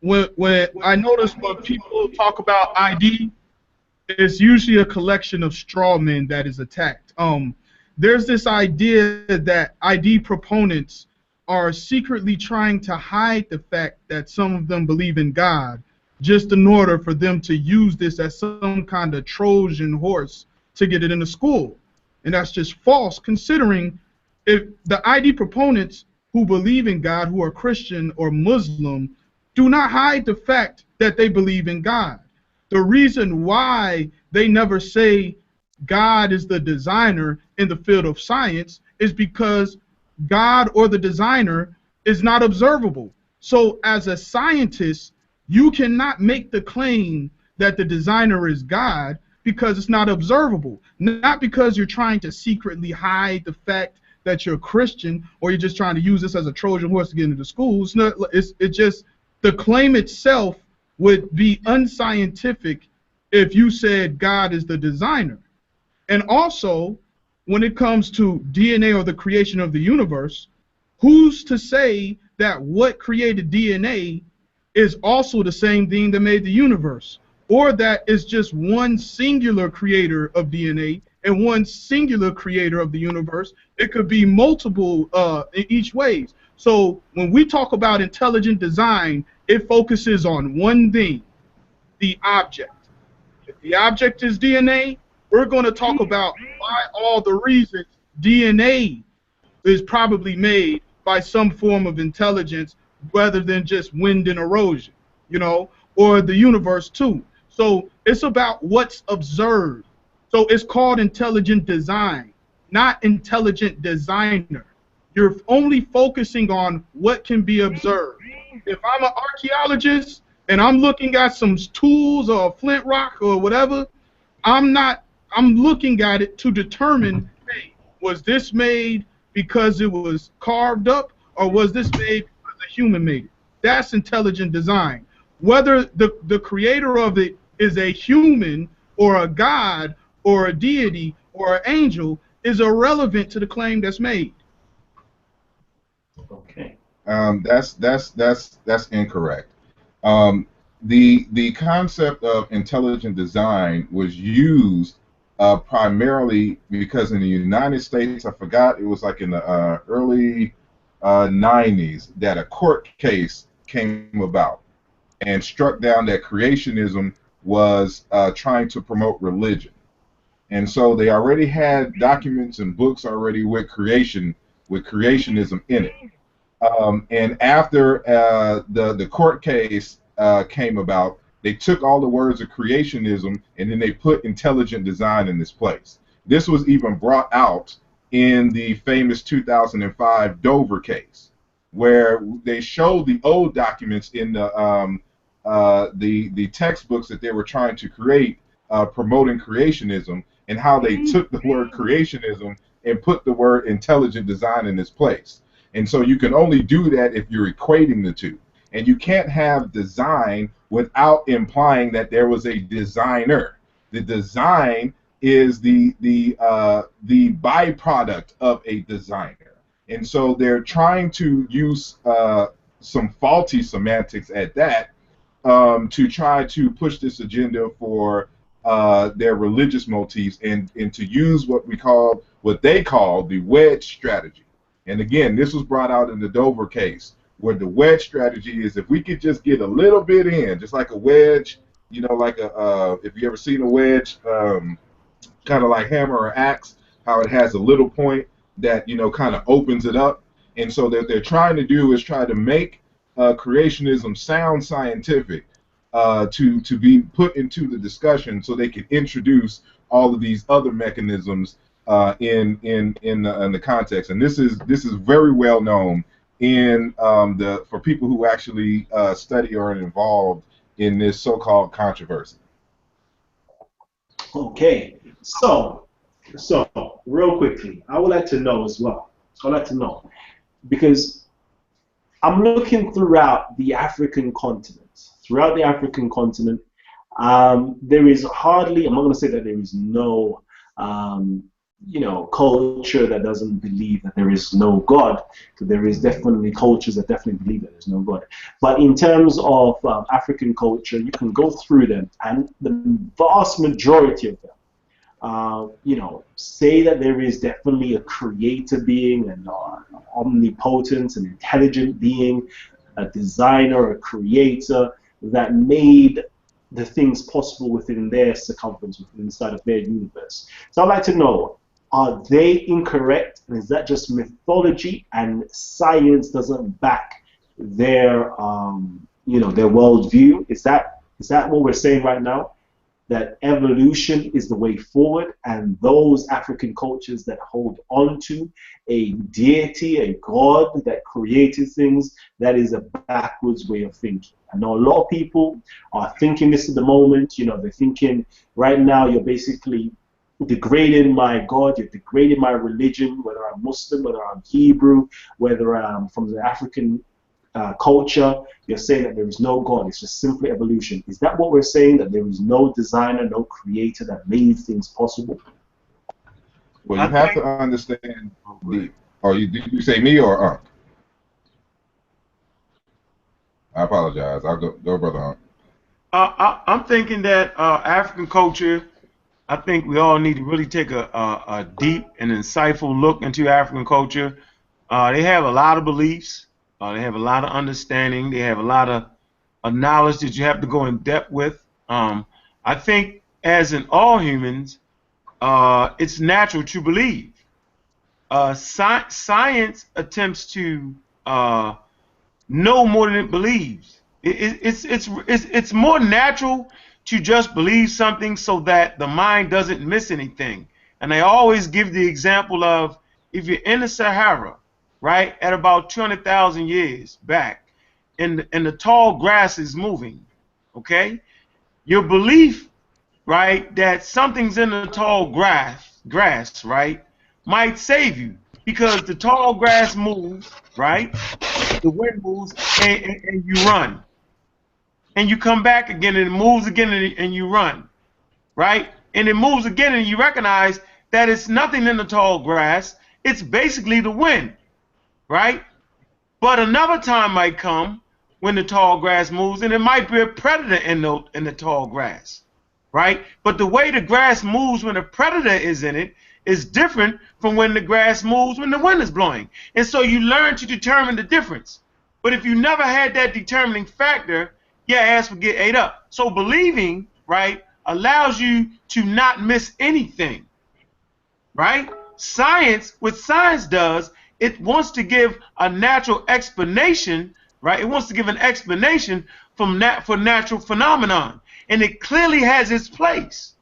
When I notice when people talk about ID, it's usually a collection of straw men that is attacked. There's this idea that ID proponents are secretly trying to hide the fact that some of them believe in God, just in order for them to use this as some kind of Trojan horse to get it into school. And that's just false, considering if the ID proponents who believe in God, who are Christian or Muslim, do not hide the fact that they believe in God. The reason why they never say God is the designer in the field of science is because God or the designer is not observable. So as a scientist, you cannot make the claim that the designer is God because it's not observable. Not because you're trying to secretly hide the fact that you're Christian or you're just trying to use this as a Trojan horse to get into the schools. It's just the claim itself would be unscientific if you said God is the designer. And also, when it comes to DNA or the creation of the universe, who's to say that what created DNA is also the same thing that made the universe? Or that is just one singular creator of DNA and one singular creator of the universe? It could be multiple in each ways. So when we talk about intelligent design, it focuses on one thing, the object. If the object is DNA, we're going to talk about why all the reasons DNA is probably made by some form of intelligence rather than just wind and erosion, you know, or the universe too. So it's about what's observed. So it's called intelligent design, not intelligent designer. You're only focusing on what can be observed. If I'm an archaeologist and I'm looking at some tools or a flint rock or whatever, I'm looking at it to determine, hey, was this made because it was carved up, or was this made because a human made it? That's intelligent design. Whether the creator of it is a human or a god or a deity or an angel is irrelevant to the claim that's made. Okay. That's incorrect. The concept of intelligent design was used primarily because in the United States, I forgot, it was like in the early 90s that a court case came about and struck down that creationism was trying to promote religion. And so they already had documents and books already with creationism in it. And after the court case came about, they took all the words of creationism and then they put intelligent design in this place. This was even brought out in the famous 2005 Dover case, where they showed the old documents in the textbooks that they were trying to create promoting creationism, and how they took the word creationism and put the word intelligent design in its place. And so you can only do that if you're equating the two. And you can't have design without implying that there was a designer. The design is the byproduct of a designer. And so they're trying to use some faulty semantics at that to try to push this agenda for their religious motifs and to use what they call the wedge strategy. And again, this was brought out in the Dover case, where the wedge strategy is if we could just get a little bit in, just like a wedge, you know, like if you ever seen a wedge, kind of like hammer or axe, how it has a little point that, you know, kind of opens it up. And so what they're trying to do is try to make creationism sound scientific to be put into the discussion so they can introduce all of these other mechanisms in the context. And this is very well known in for people who actually study or are involved in this so-called controversy. Okay, so real quickly, I would like to know as well. I'd like to know, because I'm looking throughout the African continent, throughout the African continent. There is hardly, I'm not going to say that there is no, culture that doesn't believe that there is no God. There is definitely cultures that definitely believe that there's no God. But in terms of African culture, you can go through them, and the vast majority of them, say that there is definitely a creator being, an omnipotent, an intelligent being, a designer, a creator that made the things possible within their circumference, within inside of their universe. So I'd like to know, are they incorrect? And is that just mythology and science doesn't back their, their worldview? Is that what we're saying right now? That evolution is the way forward, and those African cultures that hold on to a deity, a god that created things, that is a backwards way of thinking. I know a lot of people are thinking this at the moment. They're thinking right now you're basically degrading my God, you're degrading my religion, whether I'm Muslim, whether I'm Hebrew, whether I'm from the African culture. You're saying that there is no God, it's just simply evolution. Is that what we're saying, that there is no designer, no creator that made things possible? Well, you have to understand did you say me or Unc? I apologize. I'll go brother Unc. I'm thinking that African culture, I think we all need to really take a deep and insightful look into African culture. They have a lot of beliefs. They have a lot of understanding. They have a lot of knowledge that you have to go in depth with. I think, as in all humans, it's natural to believe. Science attempts to know more than it believes. It's more natural to just believe something so that the mind doesn't miss anything. And I always give the example of, if you're in the Sahara, right, at about 200,000 years back, and the tall grass is moving, okay? Your belief, right, that something's in the tall grass, right, might save you, because the tall grass moves, right? The wind moves, and you run. And you come back again, and it moves again, and you run, right? And it moves again, and you recognize that it's nothing in the tall grass. It's basically the wind, right? But another time might come when the tall grass moves, and it might be a predator in the tall grass, right? But the way the grass moves when a predator is in it is different from when the grass moves when the wind is blowing. And so you learn to determine the difference. But if you never had that determining factor, your ass would get ate up. So believing, right, allows you to not miss anything, right? Science, what science does, it wants to give a natural explanation, right? It wants to give an explanation for natural phenomenon, and it clearly has its place,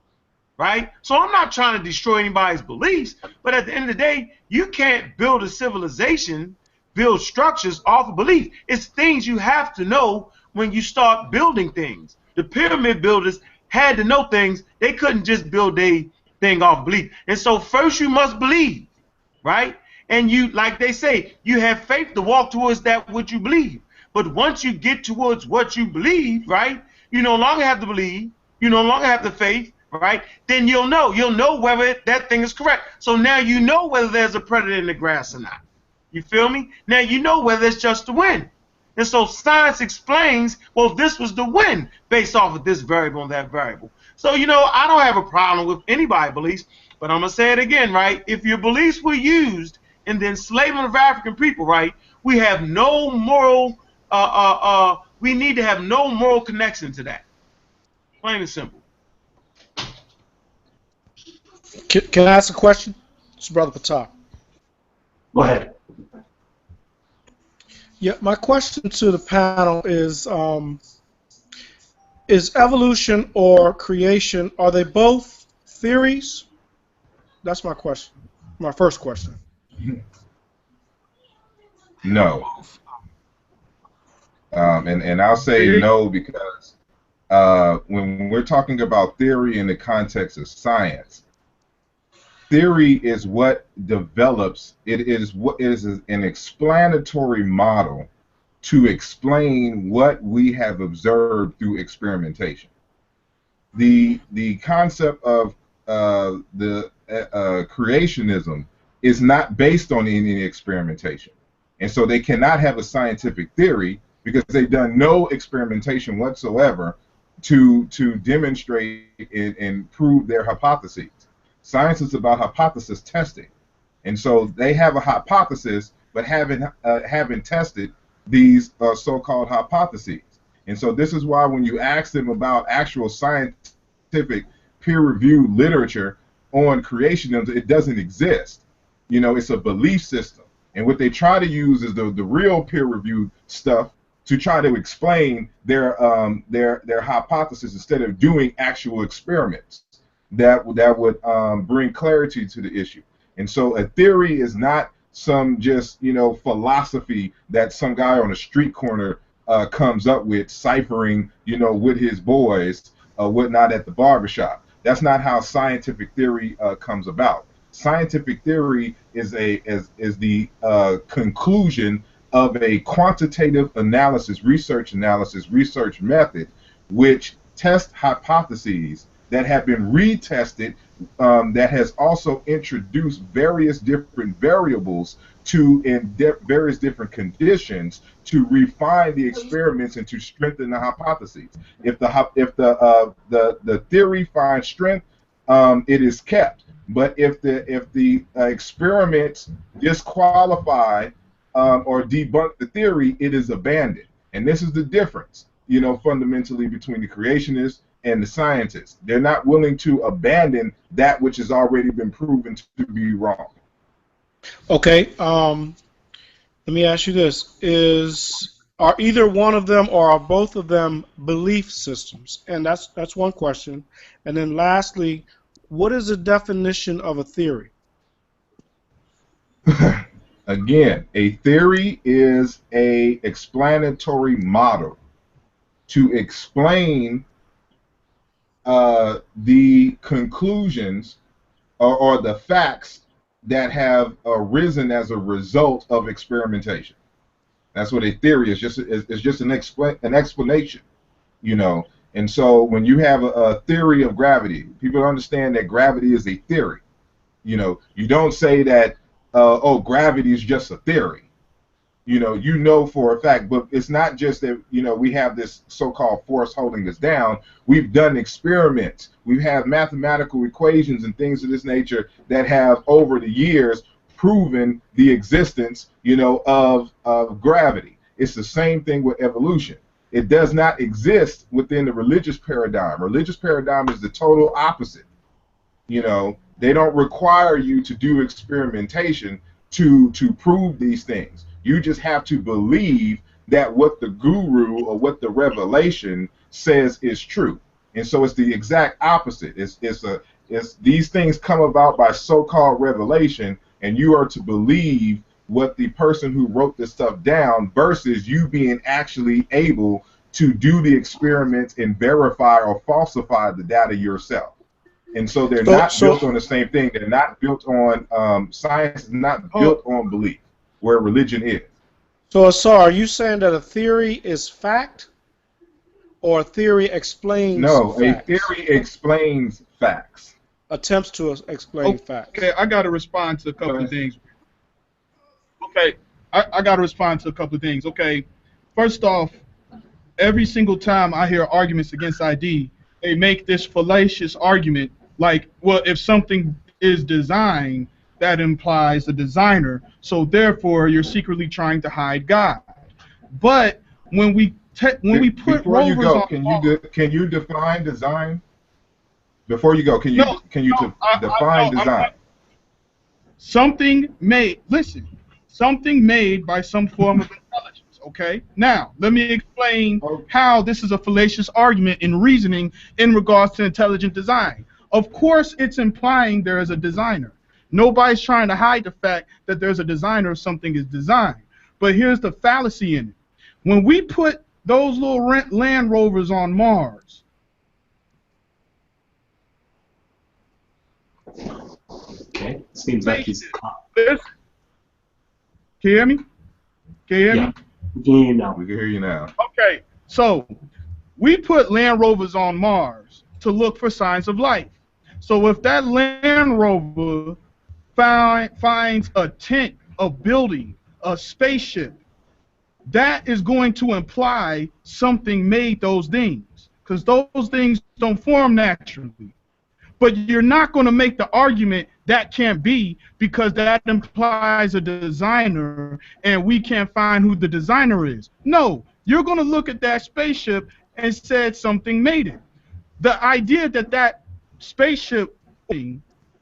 right? So I'm not trying to destroy anybody's beliefs, but at the end of the day, you can't build a civilization, build structures off of belief. It's things you have to know when you start building things. The pyramid builders had to know things. They couldn't just build a thing off belief. And so first you must believe, right? And you, like they say, you have faith to walk towards that which you believe. But once you get towards what you believe, right, you no longer have to believe, you no longer have the faith, right? Then you'll know whether that thing is correct. So now you know whether there's a predator in the grass or not. You feel me? Now you know whether it's just the wind. And so science explains, well, this was the wind based off of this variable and that variable. So, I don't have a problem with anybody's beliefs, but I'm going to say it again, right? If your beliefs were used in the enslavement of African people, right, we have no moral, we need to have no moral connection to that. Plain and simple. Can I ask a question? It's Brother Patah. Go ahead. Yeah, my question to the panel is evolution or creation, are they both theories? That's my question. My first question. No. And I'll say no because when we're talking about theory in the context of science, theory is what develops. It is what is an explanatory model to explain what we have observed through experimentation. The concept of creationism is not based on any experimentation, and so they cannot have a scientific theory because they've done no experimentation whatsoever to demonstrate and prove their hypotheses. Science is about hypothesis testing, and so they have a hypothesis but haven't tested these so-called hypotheses. And so this is why when you ask them about actual scientific peer-reviewed literature on creationism, it doesn't exist. You know, it's a belief system. And what they try to use is the real peer-reviewed stuff to try to explain their hypothesis instead of doing actual experiments that would bring clarity to the issue. And so a theory is not some just, you know, philosophy that some guy on a street corner comes up with, ciphering, you know, with his boys, whatnot at the barbershop. That's not how scientific theory comes about. Scientific theory is the conclusion of a quantitative analysis, research method, which tests hypotheses that have been retested, that has also introduced various different variables in various different conditions to refine the experiments and to strengthen the hypotheses. If the theory finds strength, it is kept. But if the experiments disqualify or debunk the theory, it is abandoned. And this is the difference, you know, fundamentally between the creationists and the scientists. They're not willing to abandon that which has already been proven to be wrong. Okay. Let me ask you this: are either one of them or are both of them belief systems? And that's one question. And then lastly, what is the definition of a theory? Again, a theory is a explanatory model to explain the conclusions or the facts that have arisen as a result of experimentation. That's what a theory is. It's just an explanation, you know. And so when you have a theory of gravity, people understand that gravity is a theory. You know, you don't say that, oh, gravity is just a theory. You know for a fact, but it's not just that, you know, we have this so-called force holding us down. We've done experiments. We have mathematical equations and things of this nature that have, over the years, proven the existence, you know, of gravity. It's the same thing with evolution. It does not exist within the religious paradigm. Religious paradigm is the total opposite. You know, they don't require you to do experimentation to prove these things. You just have to believe that what the guru or what the revelation says is true. And so it's the exact opposite. It's these things come about by so-called revelation, and you are to believe what the person who wrote this stuff down versus you being actually able to do the experiments and verify or falsify the data yourself. And so they're not built on the same thing. They're not built on science is not built on belief, where religion is. So, Asar, are you saying that a theory is fact, or a theory explains facts? A theory explains facts. Attempts to explain facts. Okay, I got to respond to a couple of things. Okay, I got to respond to a couple of things. Okay, first off, every single time I hear arguments against ID, they make this fallacious argument like, well, if something is designed, that implies a designer, so therefore you're secretly trying to hide God. But when we put before you go, on, can you define design? Before you go, can you define design? Something made by some form of intelligence. Okay. Now let me explain how this is a fallacious argument in reasoning in regards to intelligent design. Of course, it's implying there is a designer. Nobody's trying to hide the fact that there's a designer if something is designed. But here's the fallacy in it. When we put those little Land Rovers on Mars, okay, seems like he's caught. Can you hear me? Can you hear me? We can hear you now. We can hear you now. Okay, so we put land rovers on Mars to look for signs of life. So if that land rover finds a tent, a building, a spaceship, that is going to imply something made those things, because those things don't form naturally. But you're not going to make the argument that can't be, because that implies a designer and we can't find who the designer is. No, you're going to look at that spaceship and said something made it. The idea that that spaceship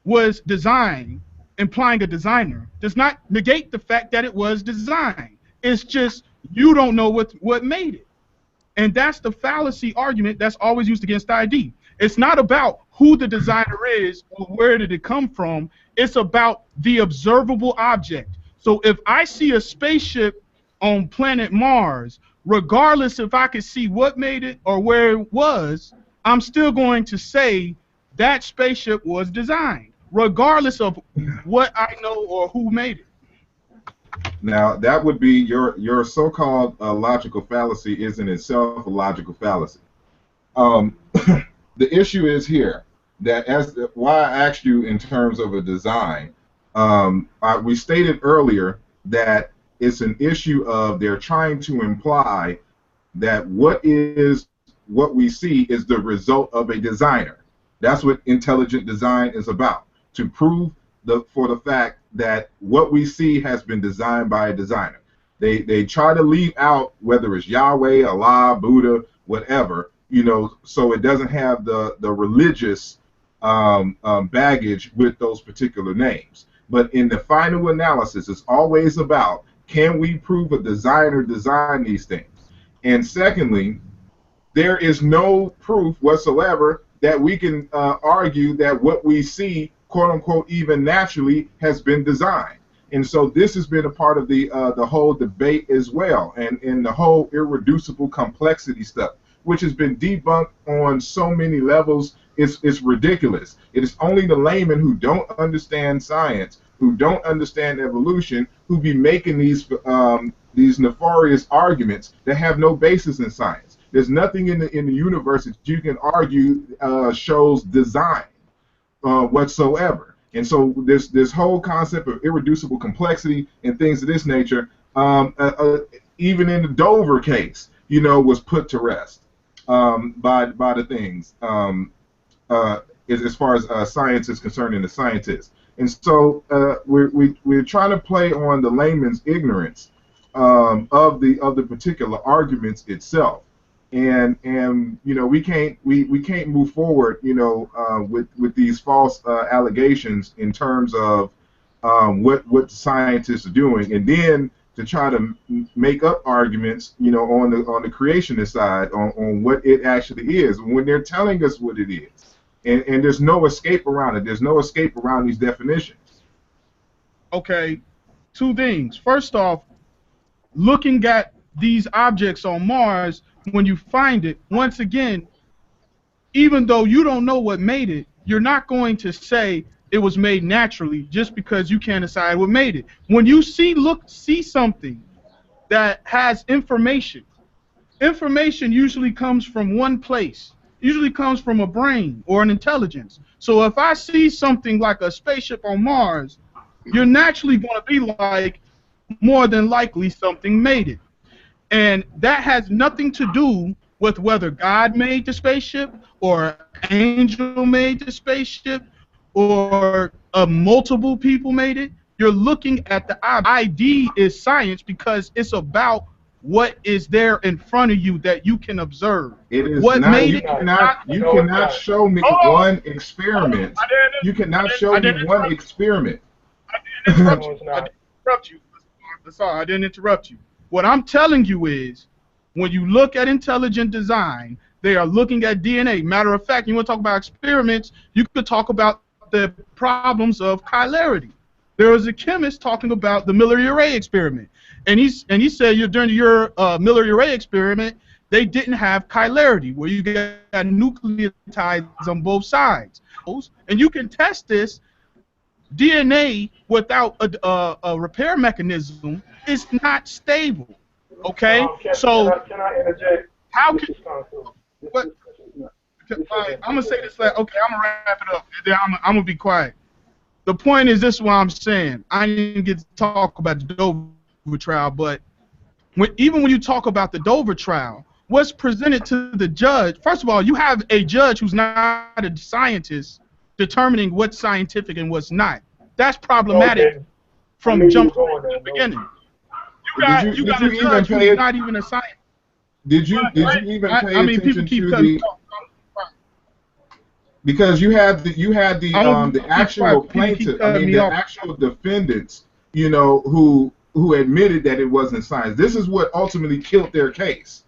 was designed, implying a designer, does not negate the fact that it was designed. It's just you don't know what made it. And that's the fallacy argument that's always used against ID. It's not about who the designer is or where did it come from. It's about the observable object. So if I see a spaceship on planet Mars, regardless if I could see what made it or where it was, I'm still going to say that spaceship was designed, regardless of what I know or who made it. Now, that would be your so-called logical fallacy is in itself a logical fallacy. The issue is here that why I asked you in terms of a design, we stated earlier that it's an issue of they're trying to imply that what we see is the result of a designer. That's what intelligent design is about, to prove for the fact that what we see has been designed by a designer. They try to leave out whether it's Yahweh, Allah, Buddha, whatever, so it doesn't have the religious baggage with those particular names. But in the final analysis, it's always about, can we prove a designer designed these things? And secondly, there is no proof whatsoever that we can argue that what we see, quote unquote, even naturally, has been designed. And so this has been a part of the whole debate as well, and the whole irreducible complexity stuff, which has been debunked on so many levels. It's ridiculous. It is only the laymen who don't understand science, who don't understand evolution, who be making these nefarious arguments that have no basis in science. There's nothing in the universe that you can argue shows design whatsoever. And so this whole concept of irreducible complexity and things of this nature, even in the Dover case, was put to rest by the things as far as science is concerned and the scientists. And so we're trying to play on the layman's ignorance of the particular arguments itself. And we can't move forward with these false allegations in terms of what scientists are doing, and then to try to make up arguments on the creationist side on what it actually is when they're telling us what it is, and there's no escape around it. There's no escape around these definitions. Okay, two things. First off, looking at these objects on Mars, when you find it, once again, even though you don't know what made it, you're not going to say it was made naturally just because you can't decide what made it. When you see something that has information usually comes from one place, usually comes from a brain or an intelligence. So if I see something like a spaceship on Mars, you're naturally going to be like, more than likely something made it. And that has nothing to do with whether God made the spaceship or an angel made the spaceship or multiple people made it. You're looking at the ID is science because it's about what is there in front of you that you can observe. It is what not. Made you it cannot. You cannot show me one experiment. You cannot show me one experiment. I didn't interrupt you. Sorry, I didn't interrupt you. What I'm telling you is, when you look at intelligent design, they are looking at DNA. Matter of fact, you want to talk about experiments, you could talk about the problems of chilarity. There was a chemist talking about the Miller-Urey experiment, and he said during your Miller-Urey experiment, they didn't have chilarity, where you get nucleotides on both sides. And you can test this. DNA without a repair mechanism is not stable. Okay, so can I interject? how This can is Khonsu. what? I'm gonna say this like, okay, I'm gonna wrap it up. Then I'm gonna be quiet. The point is this: what I'm saying, I didn't get to talk about the Dover trial, but even when you talk about the Dover trial, what's presented to the judge? First of all, you have a judge who's not a scientist determining what's scientific and what's not. That's problematic from jump to the beginning. You got a judge who's not even a scientist. Did you even pay I mean, people attention keep to cutting the? Because you had the actual plaintiff, the actual defendants, who admitted that it wasn't science. This is what ultimately killed their case.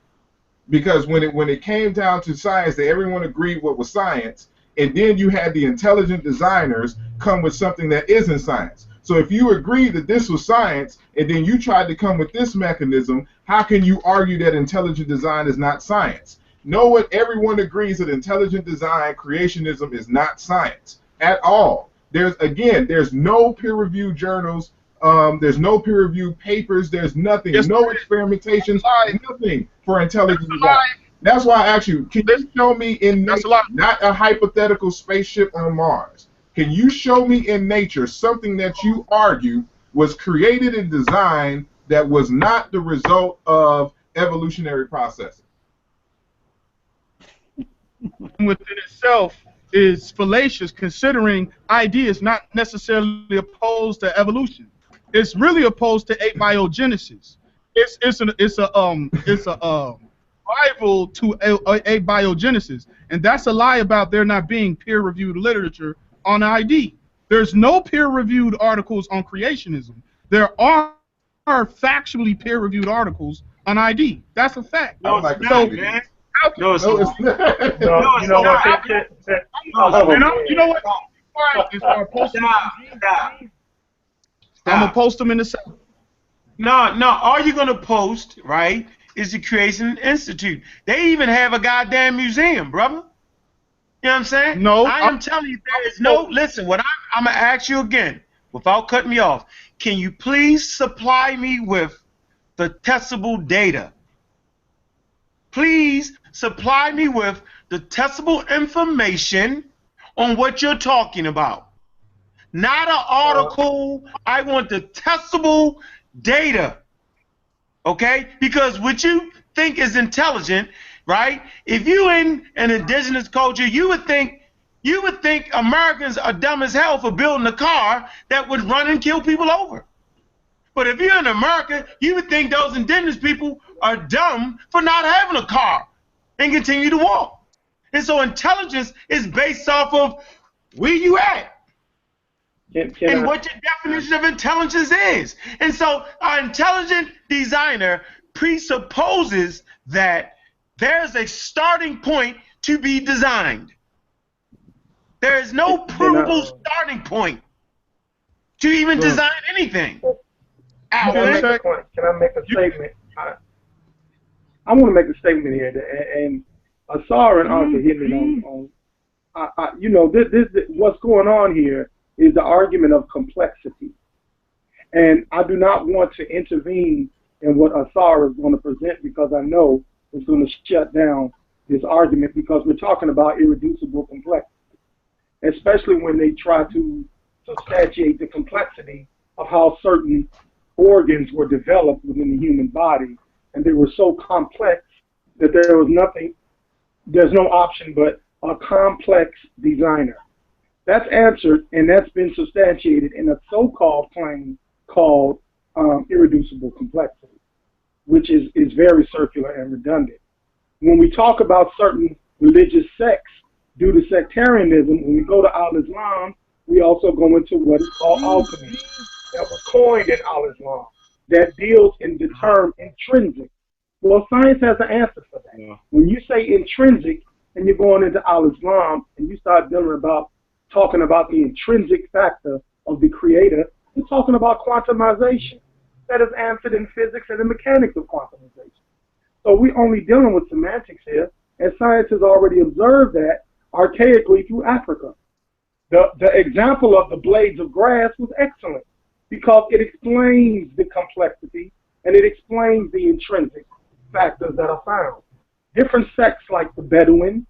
Because when it came down to science, that everyone agreed what was science, and then you had the intelligent designers come with something that isn't science. So if you agreed that this was science, and then you tried to come with this mechanism, how can you argue that intelligent design is not science? Everyone agrees that intelligent design, creationism, is not science at all. There's no peer-reviewed journals, there's no peer-reviewed papers, there's nothing, no experimentations, nothing for intelligent design. That's why I asked you, can you show me in nature, not a hypothetical spaceship on Mars, can you show me in nature something that you argue was created and designed that was not the result of evolutionary processes? Within itself is fallacious, considering ideas not necessarily opposed to evolution. It's really opposed to abiogenesis. It's a rival to abiogenesis, and that's a lie about there not being peer-reviewed literature on ID. There's no peer-reviewed articles on creationism. There are factually peer-reviewed articles on ID. That's a fact. No, it's not, man. No, it's not. You know what? You know what? I'm gonna post them in the cell. No. All you're gonna post, right, is the Creation Institute. They even have a goddamn museum, brother. You know what I'm saying? No, I am telling you, there is no. Listen, what I'm gonna ask you again, without cutting me off. Can you please supply me with the testable data? Please supply me with the testable information on what you're talking about. Not an article. I want the testable data. Okay? Because what you think is intelligent, right? If you in an indigenous culture, you would think Americans are dumb as hell for building a car that would run and kill people over. But if you're in America, you would think those indigenous people are dumb for not having a car and continue to walk. And so intelligence is based off of where you at and what your definition of intelligence is. And so an intelligent designer presupposes that there's a starting point to be designed. There is no provable starting point to even design anything. Can I make a statement? I want to make a statement here, and Asar and Ankhkakek hit me on this. What's going on here is the argument of complexity, and I do not want to intervene in what Asar is going to present because I know it's going to shut down this argument because we're talking about irreducible complexity, especially when they try to substantiate the complexity of how certain organs were developed within the human body, and they were so complex that there's no option but a complex designer. That's answered, and that's been substantiated in a so-called claim called irreducible complexity, which is very circular and redundant. When we talk about certain religious sects, due to sectarianism, when we go to Al-Islam, we also go into what is called alchemy. That was coined in Al-Islam that deals in the term intrinsic. Well, science has an answer for that. Yeah. When you say intrinsic and you're going into Al-Islam and you start talking about the intrinsic factor of the creator, you're talking about quantumization. That is answered in physics and the mechanics of quantumization. So we're only dealing with semantics here, and science has already observed that archaically through Africa. The example of the blades of grass was excellent, because it explains the complexity and it explains the intrinsic factors that are found. Different sects like the Bedouin,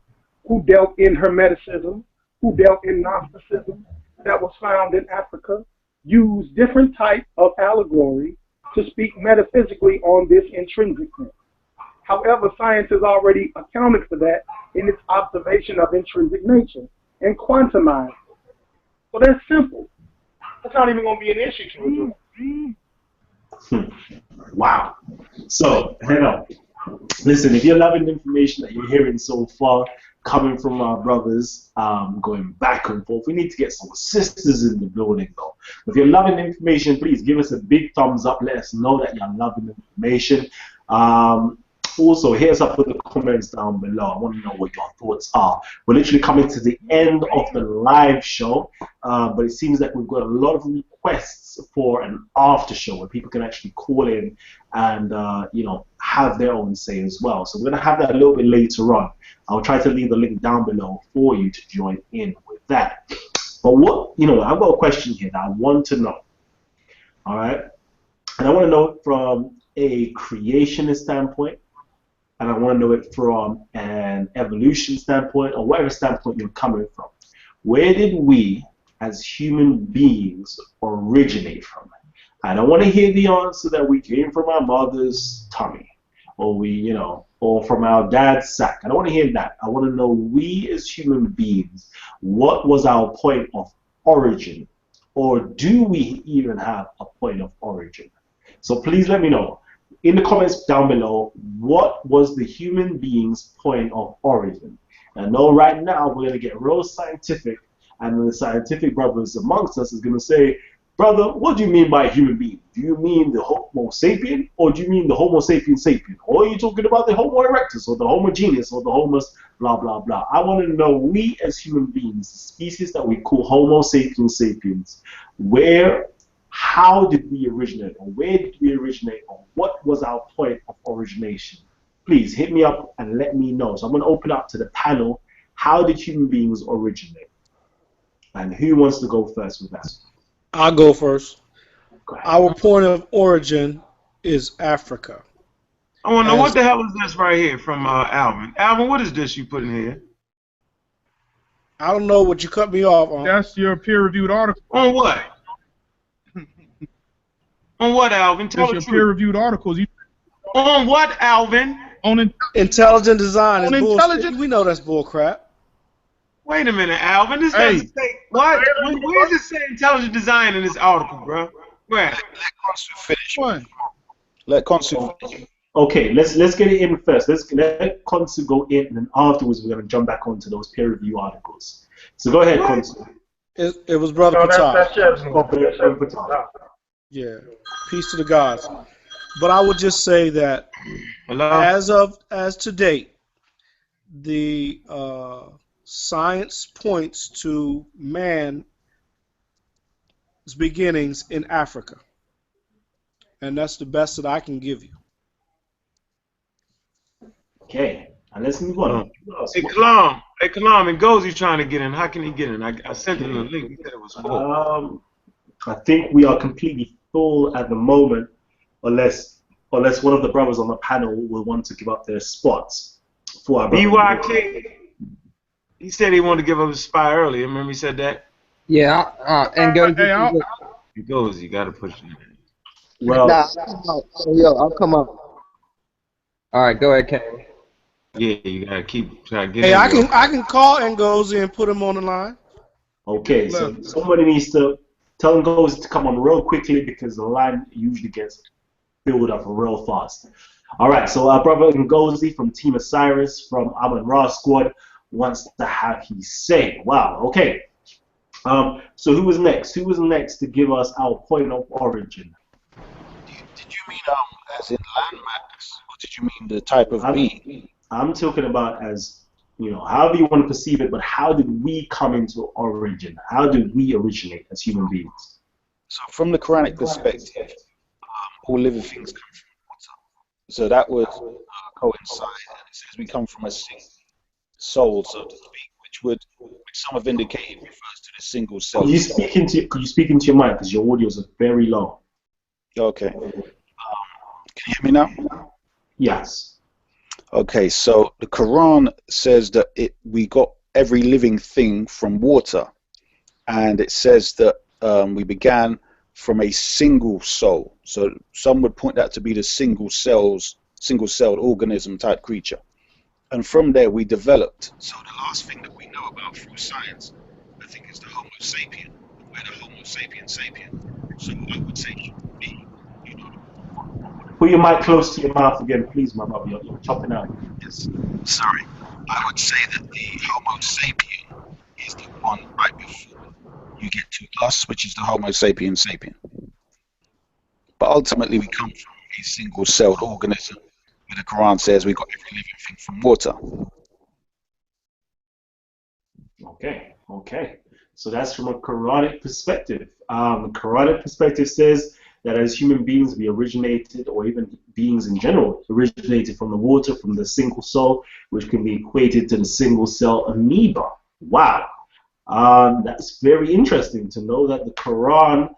who dealt in Hermeticism, who dealt in Gnosticism, that was found in Africa, use different types of allegory to speak metaphysically on this intrinsicness. However, science has already accounted for that in its observation of intrinsic nature and quantumized it. So that's simple. That's not even going to be an issue to address. Wow. So, head up. Listen, if you're loving the information that you're hearing so far, coming from our brothers, going back and forth, we need to get some sisters in the building, though. If you're loving the information, please give us a big thumbs up. Let us know that you're loving the information. Also, hit us up with the comments down below. I want to know what your thoughts are. We're literally coming to the end of the live show, but it seems like we've got a lot of requests for an after show where people can actually call in and you know, have their own say as well. So we're going to have that a little bit later on. I'll try to leave the link down below for you to join in with that. But what, you know, I've got a question here that I want to know. All right, and I want to know it from a creationist standpoint, and I want to know it from an evolution standpoint, or whatever standpoint you're coming from. Where did we, as human beings, originate from? I don't want to hear the answer that we came from our mother's tummy, or we, you know, or from our dad's sack. I don't want to hear that. I want to know, we as human beings, what was our point of origin? Or do we even have a point of origin? So please let me know in the comments down below, what was the human being's point of origin? I know right now we're going to get real scientific, and the scientific brothers amongst us is going to say, brother, what do you mean by human being? Do you mean the Homo sapien, or do you mean the Homo sapien sapien? Or are you talking about the Homo erectus, or the Homo genus, or the Homo blah, blah, blah? I want to know, we as human beings, the species that we call Homo sapiens sapiens, how did we originate, or where did we originate, or what was our point of origination? Please hit me up and let me know. So I'm going to open up to the panel. How did human beings originate? And who wants to go first with that? I'll go first. Go ahead. Our point of origin is Africa. I want to know, what the hell is this right here from Alvin? Alvin, what is this you put in here? I don't know what you cut me off on. That's your peer-reviewed article. On what? On what, Alvin? Tell That's the your truth. peer-reviewed articles. On what, Alvin? On intelligent design is bullshit. intelligent. We know that's bullcrap. Wait a minute, Alvin. This doesn't say what? Where does it say intelligent design in this article, bro? Where? Let Khonsu finish. What? Let Khonsu finish. Okay, let's get it in first. Let's let Khonsu go in, and then afterwards we're going to jump back onto those peer review articles. So go ahead, Khonsu. It was Brother No, Patel. that's Sheshmu. Yeah, peace to the gods. But I would just say that as to date, the science points to man's beginnings in Africa, and that's the best that I can give you. Okay, and let's move on. Hey, Kalam, and Ngozi trying to get in. How can he get in? I sent him the link. He said it was full. I think we are completely full at the moment, unless one of the brothers on the panel will want to give up their spots for our brother. BYK. He said he wanted to give up his spot earlier. Remember he said that? Yeah, and Ngozi, you got to push him in. Well, I'll come out. All right, go ahead, Ken. Yeah, you got to try to get Hey, in. I can call Ngozi and put him on the line. okay, so somebody needs to tell Ngozi to come on real quickly, because the line usually gets filled up real fast. All right, so our brother Ngozi from Team Osiris from Amun Ra Squad wants to have his say. Wow, okay. So who was next? Who was next to give us our point of origin? Did you mean as in landmass, or did you mean the type of being? I'm talking about as, you know, however you want to perceive it, but how did we come into origin? How did we originate as human beings? So from the Quranic perspective, all living things come from water. So that would coincide, and it says we come from a single soul, so to speak, which some have indicated refers to the single cell. Could you speak into your mic, because your audio is very low? Okay. you hear me now? Yes. Okay, so the Quran says that we got every living thing from water, and it says that we began from a single soul. So some would point that to be the single-celled organism type creature. And from there we developed. So the last thing that we know about through science, I think, is the Homo sapien. We're the Homo sapien sapien. So I would say Put your mic close to your mouth again, please, my brother. You're chopping out. yes. Sorry. I would say that the Homo sapien is the one right before you get to us, which is the Homo sapien sapien. But ultimately we come from a single-celled organism, where the Quran says we got every living thing from water. Okay, okay. So that's from a Quranic perspective. The Quranic perspective says that as human beings, we originated, or even beings in general, originated from the water, from the single cell, which can be equated to the single cell amoeba. Wow. That's very interesting to know that the Quran,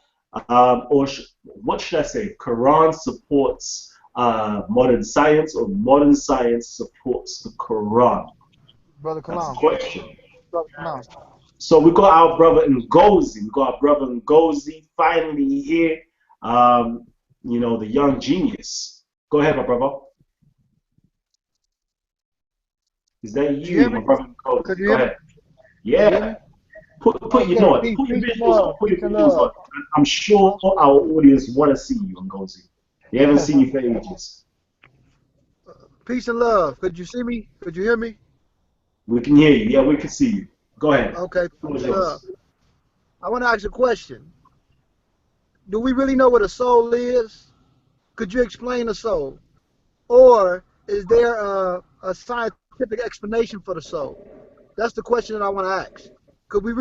what should I say? Quran supports modern science, or modern science supports the Quran. Brother That's the Kalam. question. Brother Kalam. So we got our brother Ngozi. We got our brother Ngozi finally here. You know, the young genius. Go ahead, my brother. Is that Could you hear you, my me? brother Ngozi? Could you Go hear me? ahead. Could you hear Yeah. me? Put you know Okay, what? peace, Put your peace and visuals on. love, Put your peace and visuals on. love. I'm sure our audience want to see you, Ngozi. They haven't seen you for ages. Peace and love. Could you see me? Could you hear me? We can hear you. Yeah, we can see you. Go ahead. Okay, What was peace and love. yours? I want to ask a question. Do we really know what a soul is? Could you explain the soul? Or is there a scientific explanation for the soul? That's the question that I want to ask. Do we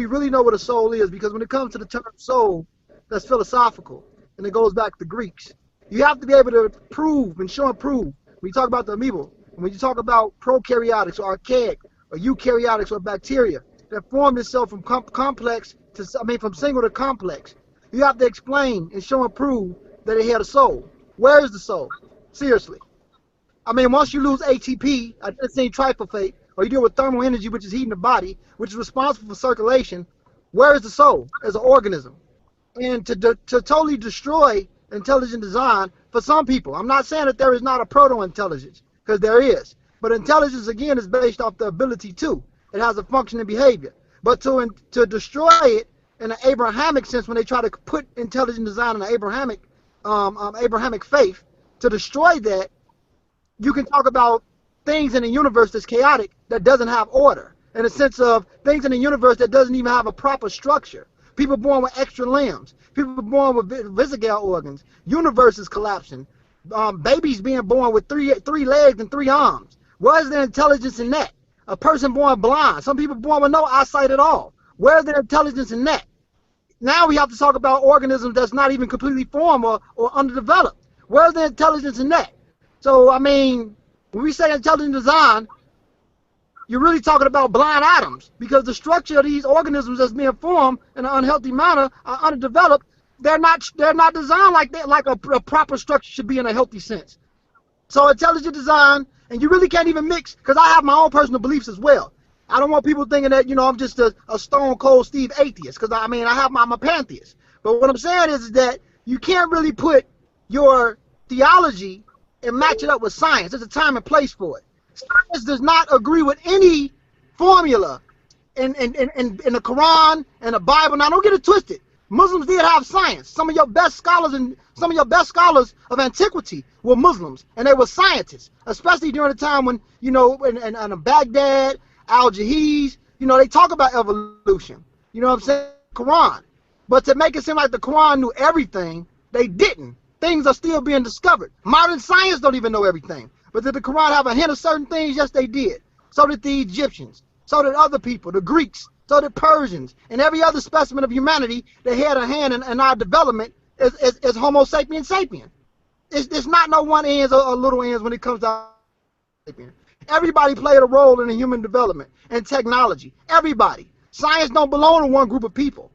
really know what a soul is? Because when it comes to the term soul, that's philosophical, and it goes back to Greeks. You have to be able to prove and show and prove. When you talk about the amoeba, when you talk about prokaryotics or archaic or eukaryotics or bacteria that formed itself from from single to complex, you have to explain and show and prove that it had a soul. Where is the soul? Seriously. I mean, once you lose ATP, adenosine triphosphate, or you deal with thermal energy, which is heating the body, which is responsible for circulation, where is the soul as an organism? And to totally destroy intelligent design, for some people, I'm not saying that there is not a proto-intelligence, because there is. But intelligence, again, is based off the ability to. It has a function and behavior. But to destroy it in an Abrahamic sense, when they try to put intelligent design in an Abrahamic faith, to destroy that, you can talk about things in the universe that's chaotic, that doesn't have order, in the sense of things in the universe that doesn't even have a proper structure. People born with extra limbs, people born with vesical organs, universe is collapsing, babies being born with three legs and 3 arms. Where's the intelligence in that? A person born blind, some people born with no eyesight at all. Where's the intelligence in that? Now we have to talk about organisms that's not even completely formed or underdeveloped. Where's the intelligence in that? So, I mean, when we say intelligent design, you're really talking about blind atoms, because the structure of these organisms that's being formed in an unhealthy manner are underdeveloped. They're not designed like that, like a proper structure should be in a healthy sense. So intelligent design, and you really can't even mix, because I have my own personal beliefs as well. I don't want people thinking that, I'm just a stone cold Steve atheist, because I'm a pantheist. But what I'm saying is that you can't really put your theology and match it up with science. There's a time and place for it. Science does not agree with any formula in the Quran and the Bible. Now, don't get it twisted. Muslims did have science. Some of your best scholars of antiquity were Muslims, and they were scientists, especially during the time when, in Baghdad, Al-Jahiz, they talk about evolution. You know what I'm saying? Quran. But to make it seem like the Quran knew everything, they didn't. Things are still being discovered. Modern science don't even know everything. But did the Quran have a hint of certain things? Yes, they did. So did the Egyptians. So did other people, the Greeks. So did Persians. And every other specimen of humanity that had a hand in our development is Homo sapiens sapien. It's not no one ends or little ends when it comes to sapien. Everybody played a role in the human development and technology. Everybody. Science don't belong to one group of people.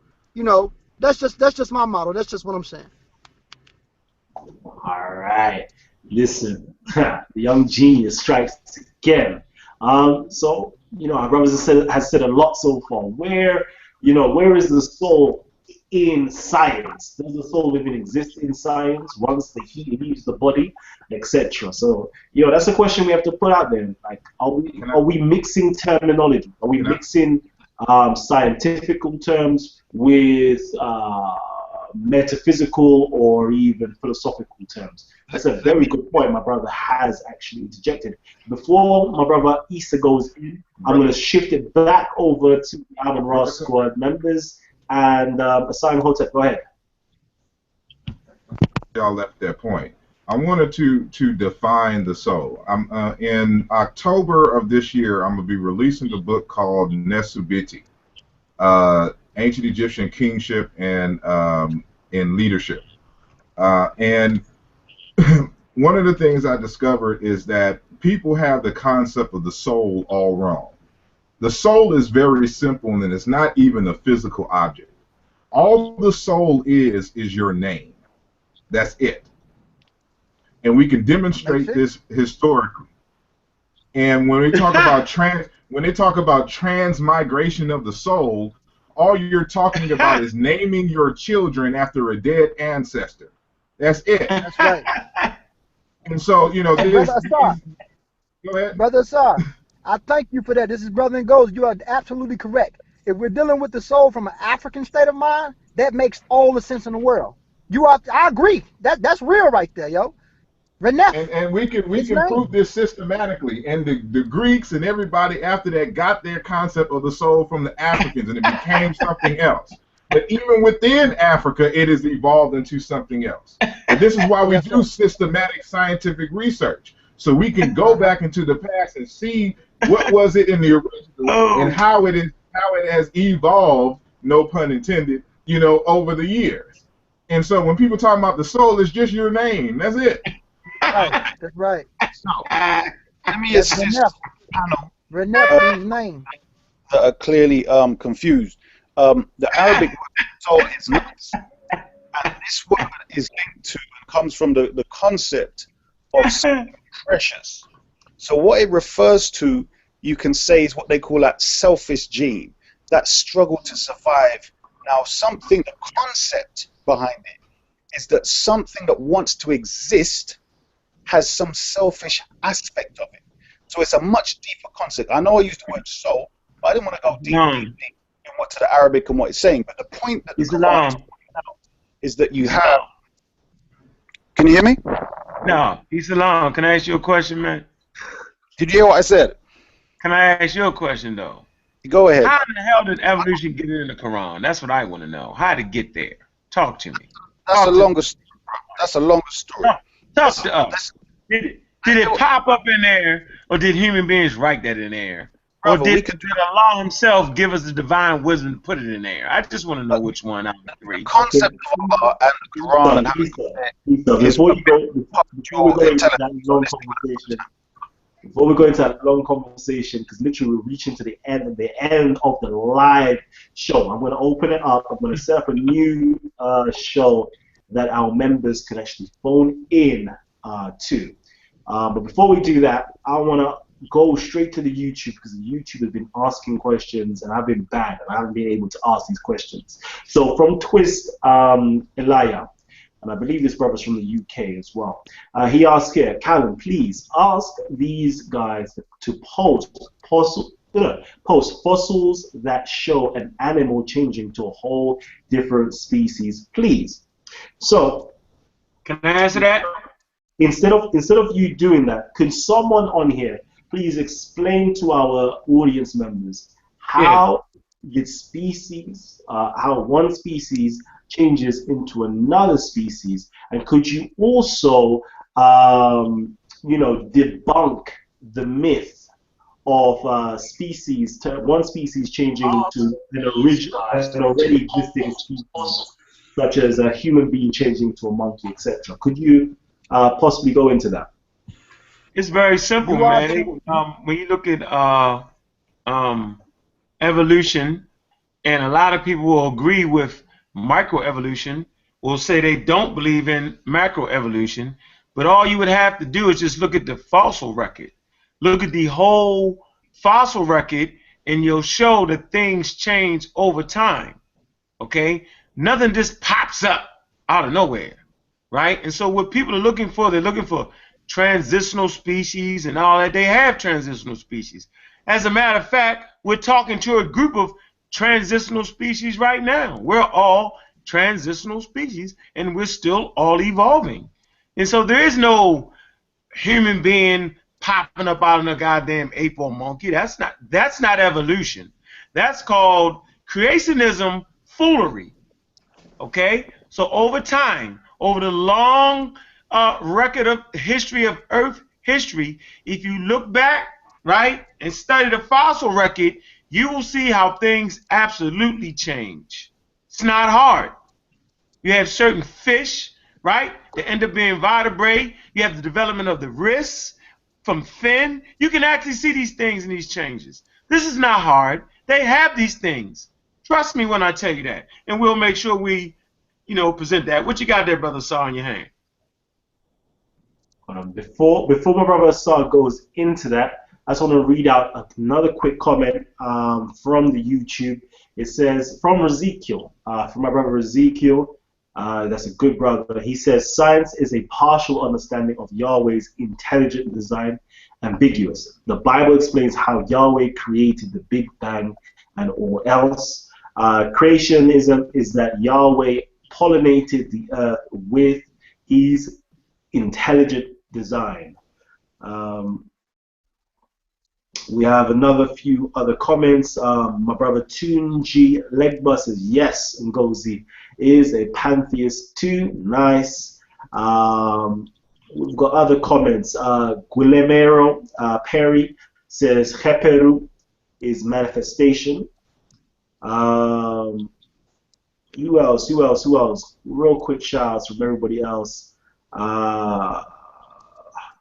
That's just my model. That's just what I'm saying. All right. Listen, the young genius strikes again. So our brothers has said a lot so far. Where is the soul in science? Does the soul even exist in science once the heat leaves the body, etc.? So, that's a question we have to put out there. Like, are we mixing terminology? Are we Can I? mixing scientific terms with metaphysical or even philosophical terms? That's a very good point my brother has actually interjected. Before my brother Issa goes in, I'm going to shift it back over to the Amun Ra squad members and Asar Imhotep. Go ahead. Y'all left that point. I wanted to define the soul. In October of this year, I'm gonna be releasing a book called Nesubiti, Ancient Egyptian Kingship and Leadership. And one of the things I discovered is that people have the concept of the soul all wrong. The soul is very simple, and it's not even a physical object. All the soul is your name. That's it. And we can demonstrate this historically. And when we talk about transmigration of the soul, all you're talking about is naming your children after a dead ancestor. That's it. That's right. And so, Hey, Brother Asar, go ahead. Brother Asar, I thank you for that. This is Brother Ngozi. You are absolutely correct. If we're dealing with the soul from an African state of mind, that makes all the sense in the world. I agree. That's real right there, yo. And we can prove this systematically. And the Greeks and everybody after that got their concept of the soul from the Africans, and it became something else. But even within Africa, it has evolved into something else. And this is why we do systematic scientific research, so we can go back into the past and see what was it in the original and how it has evolved, no pun intended, over the years. And so when people talk about the soul, it's just your name. That's it. Right. That's right. So, let me assist Renef means name. that are clearly confused. The Arabic word soul is nafs, and this word is linked to and comes from the concept of something precious. So what it refers to, you can say, is what they call that selfish gene, that struggle to survive. Now, the concept behind it is that something that wants to exist has some selfish aspect of it. So it's a much deeper concept. I know I used the word soul, but I didn't want to go deep in what to the Arabic and what it's saying. But the point that the Quran is pointing out is that you have. Can you hear me? No, Islam. Can I ask you a question, man? Did you hear what I said? Can I ask you a question, though? Go ahead. How in the hell did evolution get in the Quran? That's what I want to know. How did it get there? Talk to me. That's a longer story. That's a longer story. Talk to us. Did it pop up in there, or did human beings write that in there? Or did Allah himself give us the divine wisdom to put it in there? I just want to know which one out of the three. The concept of Allah and the Quran before we go into that long conversation, because literally we're reaching to the end of the live show. I'm going to open it up. I'm going to set up a new show that our members can actually phone in to. But before we do that, I want to go straight to the YouTube, because the YouTube has been asking questions and I've been bad and I haven't been able to ask these questions. So from Twist Elia, and I believe this brother's from the UK as well. He asks here, Kalam, please ask these guys to post fossils that show an animal changing to a whole different species, please. So, can I answer that? Instead of you doing that, can someone on here please explain to our audience members how how one species changes into another species, and could you also, debunk the myth of one species changing into an already existing species, such as a human being changing to a monkey, etc. Could you possibly go into that? It's very simple, man. When you look at evolution, and a lot of people will agree with microevolution, will say they don't believe in macroevolution, but all you would have to do is just look at the fossil record. Look at the whole fossil record, and you'll show that things change over time. Okay? Nothing just pops up out of nowhere, right? And so what people are looking for, they're looking for transitional species and all that. They have transitional species. As a matter of fact, we're talking to a group of transitional species right now. We're all transitional species, and we're still all evolving. And so there is no human being popping up out of a goddamn ape or monkey. That's not evolution. That's called creationism foolery. Okay? So over time, over the long record of history of Earth history, if you look back, right, and study the fossil record, you will see how things absolutely change. It's not hard. You have certain fish, right, that end up being vertebrate. You have the development of the wrists from fin. You can actually see these things and these changes. This is not hard. They have these things. Trust me when I tell you that. And we'll make sure we, present that. What you got there, Brother Saw, in your hand? Before my brother Asar goes into that, I just want to read out another quick comment from the YouTube. It says, from Ezekiel, from my brother Ezekiel, that's a good brother. He says, science is a partial understanding of Yahweh's intelligent design, ambiguous. The Bible explains how Yahweh created the Big Bang and all else. Creationism is that Yahweh pollinated the earth with his intelligent design. We have another few other comments. My brother Tunji Legba says, yes, Ngozi is a pantheist too. Nice. We've got other comments. Guillermo Perry says, Heperu is manifestation. Who else? Real quick shout outs from everybody else.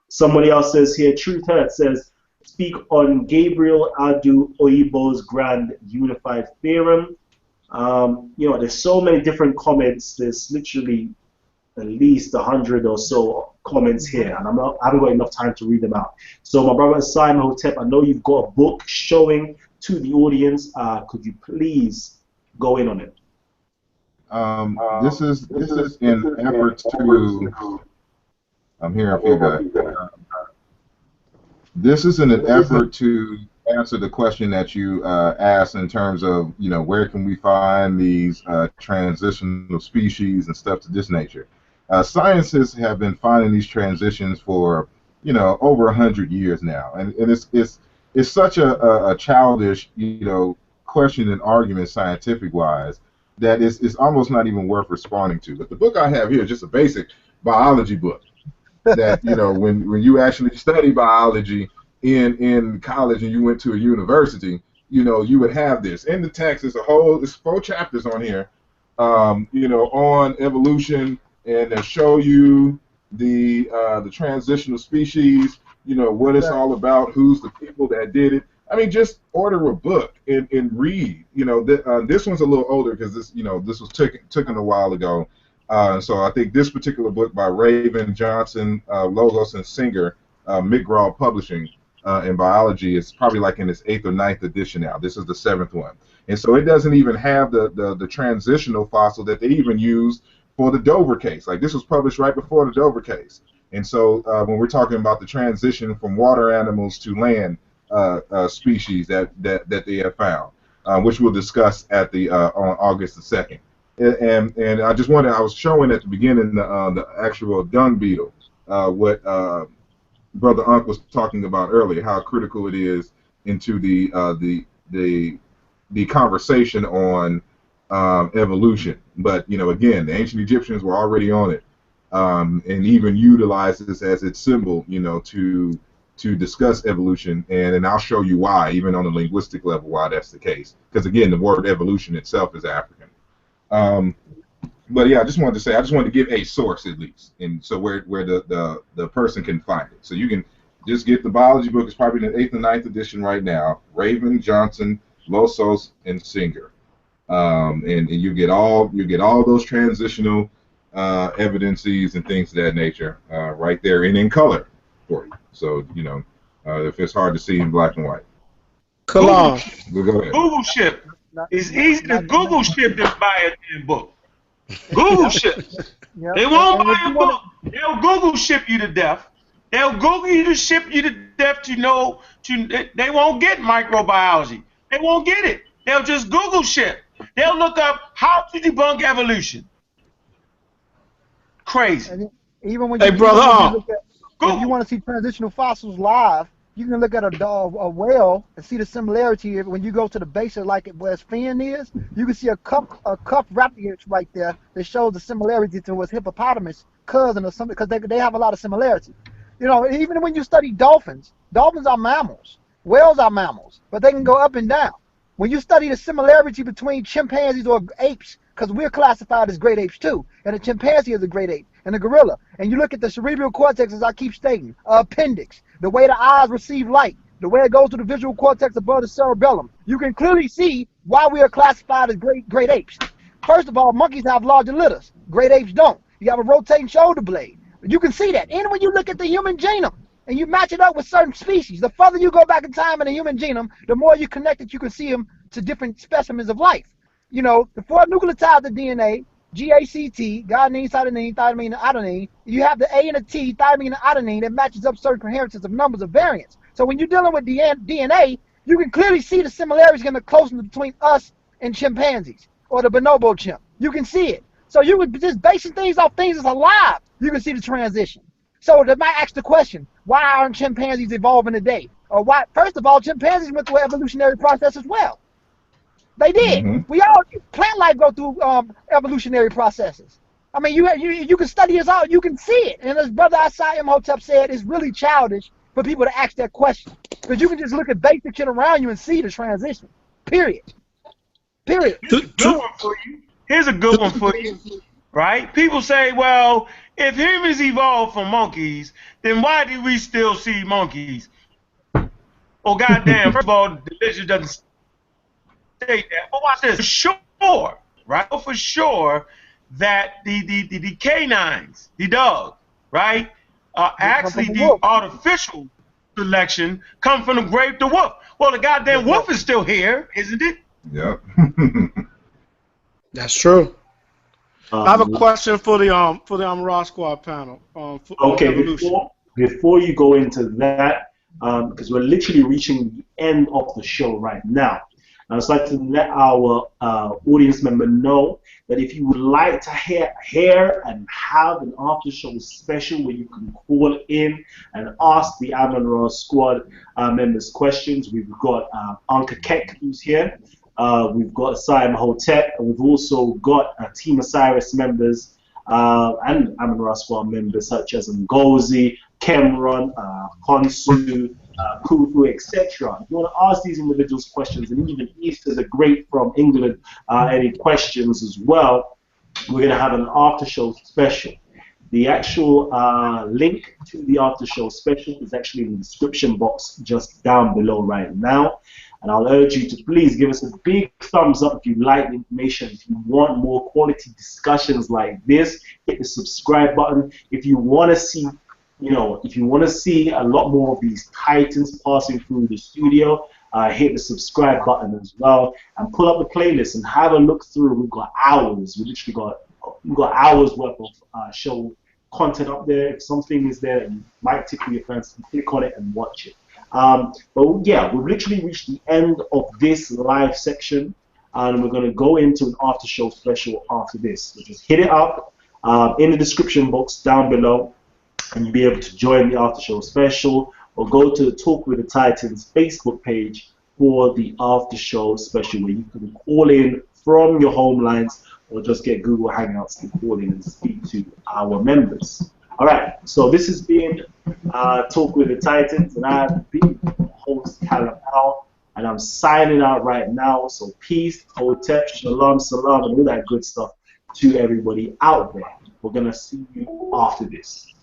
Somebody else says here, Truth Hurt says, speak on Gabriel Adu Oibo's grand unified theorem. There's so many different comments. There's literally at least 100 or so comments here, and I haven't got enough time to read them out. So my brother Asar Imhotep, I know you've got a book showing to the audience. Could you please go in on it? This is in efforts to. I'm here. I feel good. This is in an effort to answer the question that you asked in terms of, where can we find these transitional species and stuff to this nature. Scientists have been finding these transitions for, over 100 years now, and it's such a childish, question and argument scientific-wise that it's almost not even worth responding to. But the book I have here is just a basic biology book. That when you actually study biology in college and you went to a university, you would have this in the text. There's 4 chapters on here, on evolution, and they show you the transitional species, what it's all about, who's the people that did it. I mean, just order a book and read. This one's a little older because this was taken a while ago. So I think this particular book by Raven, Johnson, Logos, and Singer, McGraw Publishing, in biology is probably like in its 8th or 9th edition now. This is the 7th one. And so it doesn't even have the transitional fossil that they even used for the Dover case. Like, this was published right before the Dover case. And so when we're talking about the transition from water animals to land species that they have found, which we'll discuss at on August the 2nd. And I was showing at the beginning the actual dung beetle, what Brother Unc was talking about earlier, how critical it is into the conversation on evolution. But again, the ancient Egyptians were already on it, and even utilized this as its symbol, to discuss evolution. And I'll show you why, even on a linguistic level, why that's the case. Because again, the word evolution itself is African. But yeah, I just wanted to give a source at least, and so where the person can find it. So you can just get the biology book. It's probably in the 8th and 9th edition right now. Raven, Johnson, Losos, and Singer, and you get all those transitional evidences and things of that nature right there and in color for you. So, you know, if it's hard to see in black and white. Kalam. Go ahead. Google ship. Not, It's not, easy to not, Google ship than buy a damn book. Google yep, ship. yep. They won't And if buy you a want book. They'll Google ship you to death. They'll Google you to ship you to death to know. They won't get microbiology. They won't get it. They'll just Google ship. They'll look up how to debunk evolution. Crazy. and even when Hey, you brother. look at, if Google. you want to see transitional fossils live, you can look at a whale and see the similarity. When you go to the base of like where its fin is, you can see a cup rapier right there that shows the similarity to its hippopotamus cousin or something, because they have a lot of similarity. You know, even when you study dolphins are mammals, whales are mammals, but they can go up and down. When you study the similarity between chimpanzees or apes, because we're classified as great apes too, and a chimpanzee is a great ape, and a gorilla, and you look at the cerebral cortex, as I keep stating, appendix, the way the eyes receive light, the way it goes to the visual cortex above the cerebellum, you can clearly see why we are classified as great apes. First of all, monkeys have larger litters. Great apes don't. You have a rotating shoulder blade. You can see that. And when you look at the human genome and you match it up with certain species, the further you go back in time in the human genome, the more you connect it, you can see them to different specimens of life. You know, the four nucleotides of DNA, GACT, guanine, cytosine, thymine, and adenine. You have the A and the T, thymine and adenine, that matches up certain coherences of numbers of variants. So when you're dealing with DNA, you can clearly see the similarities and the closeness between us and chimpanzees or the bonobo chimp. You can see it. So you would just basing things off things that's alive, you can see the transition. So they might ask the question, why aren't chimpanzees evolving today? Or why? First of all, chimpanzees went through an evolutionary process as well. They did. Mm-hmm. We all, plant life go through evolutionary processes. I mean, you can study this out, you can see it. And as Brother Asar Imhotep said, it's really childish for people to ask that question, because you can just look at basic shit around you and see the transition. Period. Period. Here's a good one for you. Here's a good one for you. Right? People say, well, if humans evolved from monkeys, then why do we still see monkeys? Oh, goddamn. First of all, the literature doesn't state that. But watch this. For sure, right? For sure that the canines, the dog, right, actually the artificial selection come from the wolf. Well, the goddamn wolf is still here, isn't it? Yep. That's true. I have a question for the Raw Squad panel. Okay, before you go into that, because we're literally reaching the end of the show right now, I'd just like to let our audience member know that if you would like to hear and have an after show special where you can call in and ask the Amun Raw Squad members questions, we've got Ankhkakek who's here. We've got Asar Imhotep, and we've also got Team Osiris members and Amun Ra Squad members such as Ngozi, Cameron, Khonsu, Khufu, etc. If you want to ask these individuals questions, and even Easter the Great from England, any questions as well, we're going to have an after show special. The actual link to the after show special is actually in the description box just down below right now. And I'll urge you to please give us a big thumbs up if you like the information. If you want more quality discussions like this, hit the subscribe button. If you want to see, if you want to see a lot more of these titans passing through the studio, hit the subscribe button as well, and pull up the playlist and have a look through. We've got hours. We've got hours worth of show content up there. If something is there that you might tickle your fancy, click on it and watch it. But yeah, we've literally reached the end of this live section, and we're going to go into an after show special after this. So just hit it up in the description box down below, and you'll be able to join the after show special, or go to the Talk with the Titans Facebook page for the after show special, where you can call in from your home lines or just get Google Hangouts and call in and speak to our members. All right, so this has been Talk with the Titans, and I've been the host, Kalam, and I'm signing out right now. So peace, hotep, shalom, salam, and all that good stuff to everybody out there. We're going to see you after this.